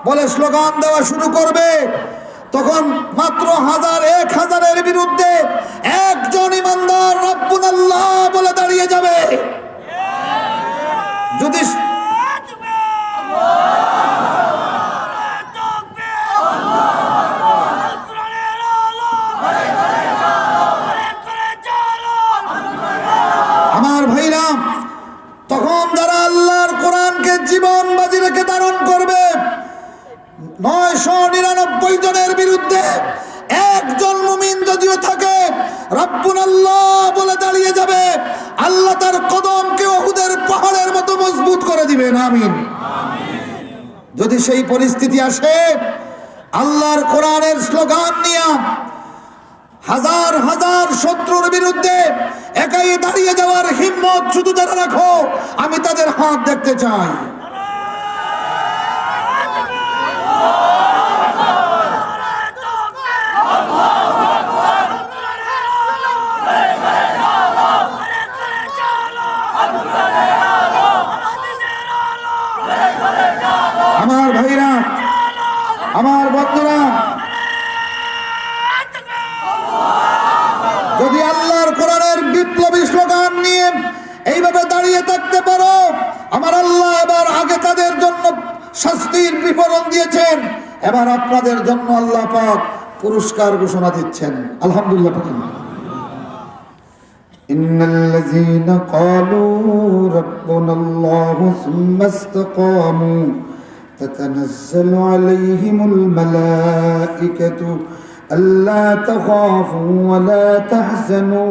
বলে স্লোগান দেওয়া শুরু করবে, তখন মাত্র 1000-1000-এর বিরুদ্ধে একজন ইমানদার রব্বুনাল্লাহ বলে দাঁড়িয়ে যাবে। যদি আমার ভাইরা, তখন যারা আল্লাহর কোরআনকে জীবন বাজি রেখে ধারণ করবে, 999 জনের বিরুদ্ধে একজন মুমিন যদিও থাকে, রব্বুনাল্লাহ বলে দাঁড়িয়ে যাবে। আল্লাহ তার কদমকে উহুদের পাহাড়ের মতো মজবুত করে দিবেন। আমিন। যদি সেই পরিস্থিতি আসে, আল্লাহর কোরআনের স্লোগান নিয়ে হাজার হাজার শত্রুর বিরুদ্ধে একাই দাঁড়িয়ে যাওয়ার হিম্মত শুধু যারা রাখো, আমি তাদের হাত দেখতে চাই। আমার ভাইরা, আমার বন্ধুরা, যদি আল্লাহর কোরআনের বিপ্লবী স্লোগান নিয়ে এইভাবে দাঁড়িয়ে থাকতে পারো, আমার আল্লাহ এবার আগে তাদের জন্য শাস্তির বিবরণ দিয়েছেন, এবার আপনাদের জন্য আল্লাহ পাক পুরস্কার ঘোষণা দিচ্ছেন। আলহামদুলিল্লাহ। ইন্নাল্লাযীনা ক্বালু রাব্বুনাল্লাহু সুম্মা ইসতাকামু তাতানাজ্জালু আলাইহিমুল মালাঈকাতু আল্লা তাখাফু ওয়া লা তাহজানু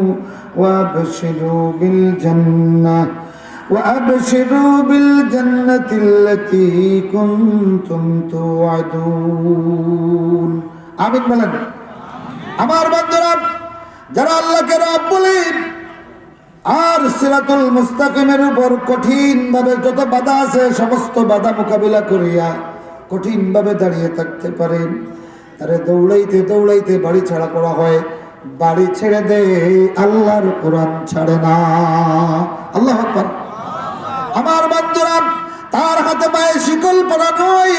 وابشروا بالجنة التي كنتم توعدون। আমিন বলেন। আমার বন্ধুরা, যারা আল্লাহকে রব বলে আর সিরাতুল মুস্তাকিমের উপর কঠিন ভাবে যত বাধা আছে সমস্ত বাধা মোকাবিলা করিয়া কঠিন ভাবে দাঁড়িয়ে থাকতে পারে, তারে দৌড়াইতে দৌড়াইতে বাড়ি ছাড়া করা হয়, বাড়ি ছেড়ে দে, আল্লাহর কোরআন ছাড়ে না। আল্লাহু আকবার। আমার বন্ধুরা, তার হাতে পায়ে শিকল পরানো হয়,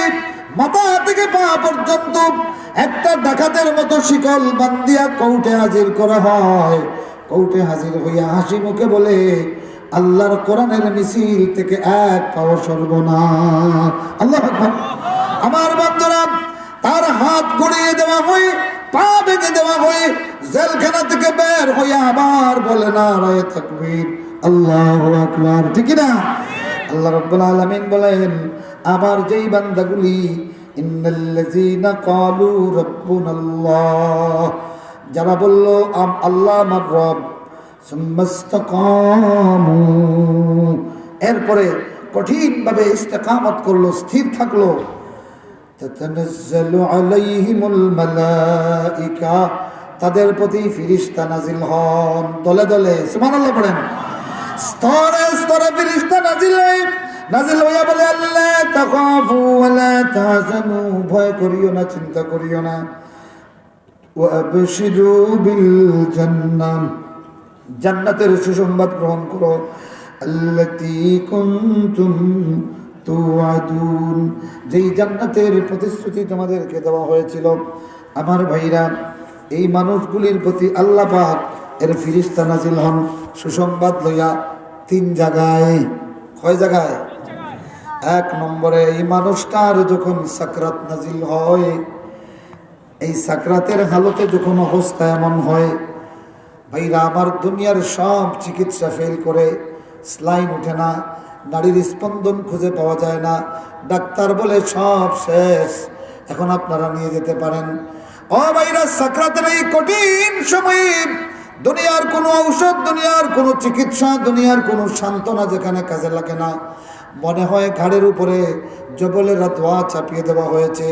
মাথা থেকে পা পর্যন্ত একটা ডাকাতের মতো শিকল বান্ধিয়া কোর্টে হাজির করা হয়। কোর্টে হাজির হইয়া হাসি মুখে বলে, আল্লাহর কোরআনের মিছিল থেকে এক পাও সরব না। আল্লাহু আকবার। আমার বন্ধুরা, তার হাত গড়িয়ে দেওয়া হয়, পা ভেঙে দেওয়া হয়, জেলখানা থেকে বের হইয়া আবার বলে নারায়ে তাকবীর, আল্লাহু আকবার। ঠিক না? আল্লাহ রাব্বুল আলামিন বলেন, আবার যেই বান্দাগুলি ইন্নাল্লাযীনা ক্বালু রাব্বুনাল্লাহ, যারা বলল আল্লাহ আমার রব, সুম্মা ইসতাকামু, এরপরে কঠিনভাবে ইস্তেকামত করলো, স্থির থাকলো, তাতানাজ্জালু আলাইহিমুল মালাঈকা, তাদের প্রতি ফেরেশতা নাজিল হন দলে দলে। সুবহানাল্লাহ পড়েন। স্তরে স্তরে ফেরেশতা নাজিল হইয়া বলে, আল্লাহ তাখাফু ওয়া লা তাহজানু, ভয় করিও না, চিন্তা করিও না, ওয়া আবশিরু বিল জান্নাহ, জান্নাতের সুসংবাদ গ্রহণ করো, আল্লাতী কুনতুম তুআদুন, যেই জান্নাতের প্রতিশ্রুতি তোমাদেরকে দেওয়া হয়েছিল। আমার ভাইরা, এই মানুষগুলির প্রতি আল্লাহ পাক এর ফেরেশতা নাজিল হন সুসংবাদ লইয়া 3 জায়গায়। কয় জায়গায়? 1 নম্বরে, এই মানুষটার যখন সাকরাত নাজিল হয়, এই সাকরাতের হালতে যখন অবস্থা এমন হয়, ভাইরা আমার, দুনিয়ার সব চিকিৎসা ফেল করে, স্লাইন ওঠে না, নাড়ির স্পন্দন খুঁজে পাওয়া যায় না, ডাক্তার বলে সব শেষ, এখন আপনারা নিয়ে যেতে পারেন। ও ভাইরা, সাকরাতের এই কঠিন সময়ে দুনিয়ার কোনো ঔষধ, দুনিয়ার কোনো চিকিৎসা, দুনিয়ার কোনো সান্ত্বনা যেখানে কাজে লাগে না, মনে হয় ঘাড়ের উপরে জবলের ধোঁয়া চাপিয়ে দেওয়া হয়েছে,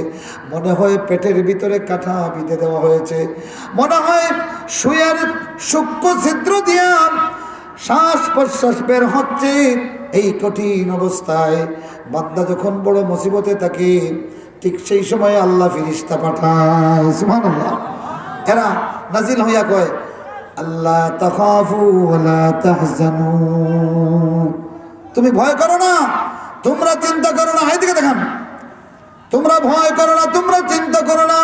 মনে হয় পেটের ভিতরে কাঁটা বিঁধে দেওয়া হয়েছে, মনে হয় সুয়ের সূক্ষ্ম ছিদ্র দিয়া শ্বাস প্রশ্বাস বের হচ্ছে। এই কঠিন অবস্থায় বান্দা যখন বড় মুসিবতে থাকে, ঠিক সেই সময় আল্লাহ ফেরেশতা পাঠায়। সুবহানাল্লাহ। এরা নাজিল হইয়া কয়, আল্লাহ তাখাফু ওয়া লা তাহজানু, তুমি ভয় করো না, তোমরা চিন্তা করো না। এইদিকে দেখান, তোমরা ভয় করো না, তোমরা চিন্তা করো না।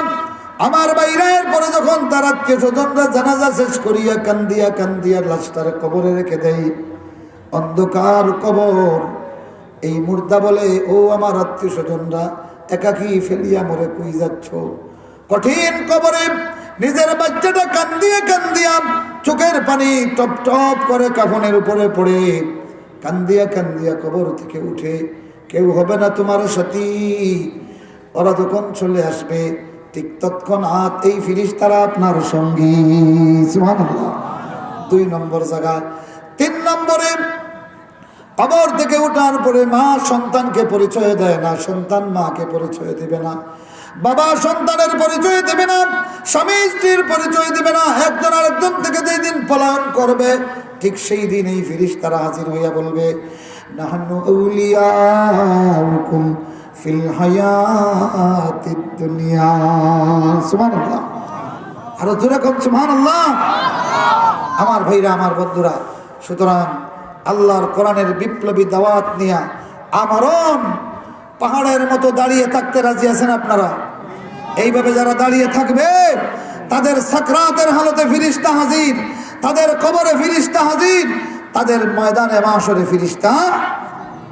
আমার বাইরের পরে যখন তার আত্মীয় স্বজনরা জানাজা শেষ করিয়া কান্দিয়া কান্দিয়া লাশটার কবরে রেখে দেয়, অন্ধকার কবর, এই মুর্দা বলে, ও আমার আত্মীয় স্বজনরা, একাকি ফেলিয়া মরে কই যাচ্ছ? কঠিন কবরে নিজের বাচ্চাটা কান্দিয়া কান্দিয়া চোখের পানি টপ টপ করে কাফনের উপরে পড়ে কান্দিয়া কান্দিয়া কবর থেকে উঠে, কেউ হবে না তোমার সাথী, ওরা যখন চলে আসবে ঠিক তৎক্ষণাৎ এই ফেরেশতারা আপনার সঙ্গী। সুবহানাল্লাহ। 2 নম্বর জায়গা। 3 নম্বরে, কবর থেকে ওঠার পরে মা সন্তানকে পরিচয় দেয় না, সন্তান মাকে পরিচয় দেবে না, বাবা সন্তানের পরিচয় দেবে না, স্বামী স্ত্রীর পরিচয় দেবে না। একজন আরেকজন থেকে যেই দিন পলায়ন করবে, ঠিক সেই দিন এই ফেরেশতারা হাজির হইয়া বলবে, নাহনু আউলিয়াউকুম ফিল হায়াতিদ দুনিয়া। সুবহানাল্লাহ। আরো জোরে কোন সুবহানাল্লাহ। আমার ভাইরা, আমার বন্ধুরা, সুতরাং আল্লাহর কোরআনের বিপ্লবী দাওয়াত নিয়া আমরণ পাহাড়ের মতো দাঁড়িয়ে থাকতে রাজি আছেন আপনারা? এইভাবে যারা দাঁড়িয়ে থাকবে তাদের সাকরাতের হালতে ফিরিস্তা হাজির, তাদের কবরে ফিরিস্তা হাজির, তাদের ময়দানে মাশরে ফিরিস্তা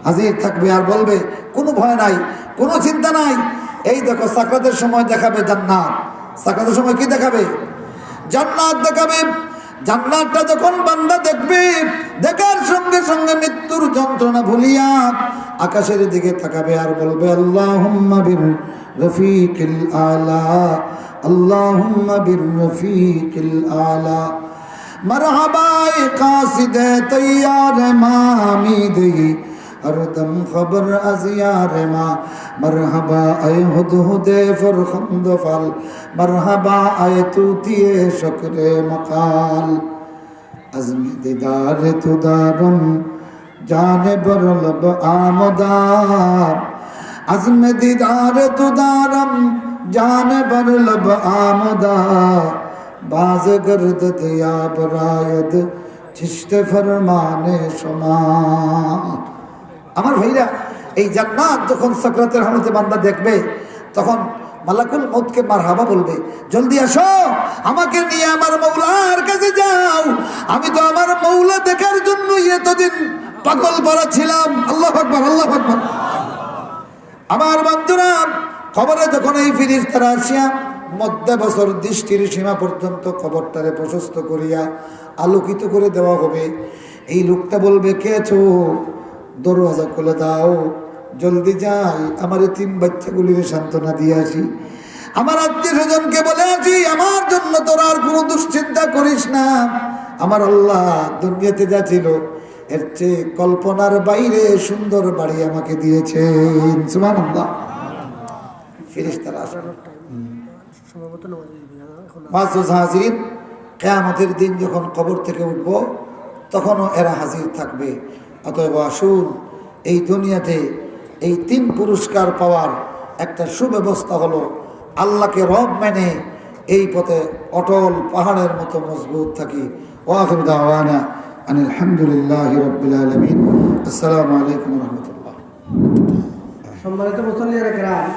হাজির থাকবে আর বলবে কোনো ভয় নাই, কোনো চিন্তা নাই। এই দেখো সাকরাতের সময় দেখাবে জান্নাত, সাকরাতের সময় কি দেখাবে? জান্নাত দেখাবে। জান্নাতটা যখন বান্দা দেখবে, দেখার সঙ্গে সঙ্গে মৃত্যুর যন্ত্রণা ভুলিয়া আকাশের দিকে তাকাবে আর বলবে আল্লাহুম্মা বির রফিকিল আলা, আল্লাহুম্মা বির রফিকিল আলা। মারহাবা কাসিদে তৈয়ার মামিদি হরদম খবর আজিয়ার মা, মরহবা আয় হুদহুদে ফরখন্দ ফাল, মরহবা আয় তুতিয়ে শকরে মকাল। আজমে দিদার তুদারম জানে বরলব আমদার, আজমে দিদার তুদারম জানে বরলব আমদার। বাজ গর্দ দিয়া বরায়দ চিশতে ফরমানে শমা। আমার ভাইরা, এই জান্নাত যখন সাকরাতের হালতে বান্দা দেখবে তখন মালাকুল মউতকে মারহাবা বলবে, জলদি আসো আমাকে নিয়ে আমার মৌলার কাছে যাও, আমি তো আমার মৌলা দেখার জন্য এতদিন পাগল পারা ছিলাম। আল্লাহু আকবার, আল্লাহু আকবার। আমার বন্ধুরা, খবরে যখন এই ফেরেশতারা আসিয়া মধ্যে বছর দৃষ্টির সীমা পর্যন্ত খবরটারে প্রশস্ত করিয়া আলোকিত করে দেওয়া হবে, এই লোকটা বলবে কে আছো, দরওয়াজা খুলে দাও, জলদি যাই আমার তিন বাচ্চাগুলির সান্ত্বনা দিয়ে আসি, আমার আত্মীয় স্বজনকে বলে আসি আমার জন্য তোরা আর কোনো দুশ্চিন্তা করিস না। আমার আল্লাহ দুনিয়াতে যা ছিল এর চেয়ে কল্পনার বাইরে সুন্দর বাড়ি আমাকে দিয়েছেন। সুবহানাল্লাহ। ফেরেশতারা আসবে। মুআজ্জাজ হাজির, কিয়ামতের দিন যখন কবর থেকে উঠব তখনও এরা হাজির থাকবে। অতএব আসুন, এই দুনিয়াতে এই তিন পুরস্কার পাওয়ার একটা সুব্যবস্থা হলো আল্লাহকে রব মেনে এই পথে অটল পাহাড়ের মতো মজবুত থাকি। ওয়া আখিরু দাওয়ানা আনিল হামদুলিল্লাহি রাব্বিল আলামিন। আসসালামু আলাইকুম ওয়া রাহমাতুল্লাহ। সম্মানিত মুসল্লিরা কেরাম,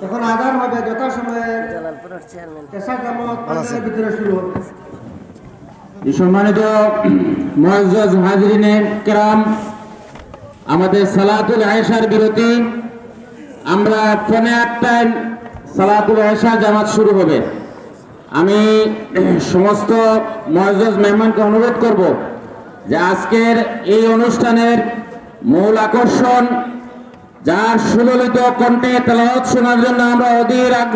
এখন আযান হবে, যথাসময়ে এশা জামাত পাঁচের ভিতরে শুরু হবে। সম্মানিত মুআজ্জাজ হাজিরিনে কেরাম, আমাদের সালাতুল আয়েশার বিরতি, আমরা 8:15 সালাতুল আয়েশা জামাত শুরু হবে। আমি সমস্ত মুআজ্জাজ মেহমানকে অনুরোধ করব যে আজকের এই অনুষ্ঠানের মূল আকর্ষণ, যার সুললিত কণ্ঠে তেলাওয়াত শোনার জন্য আমরা অধীর আগ্রহ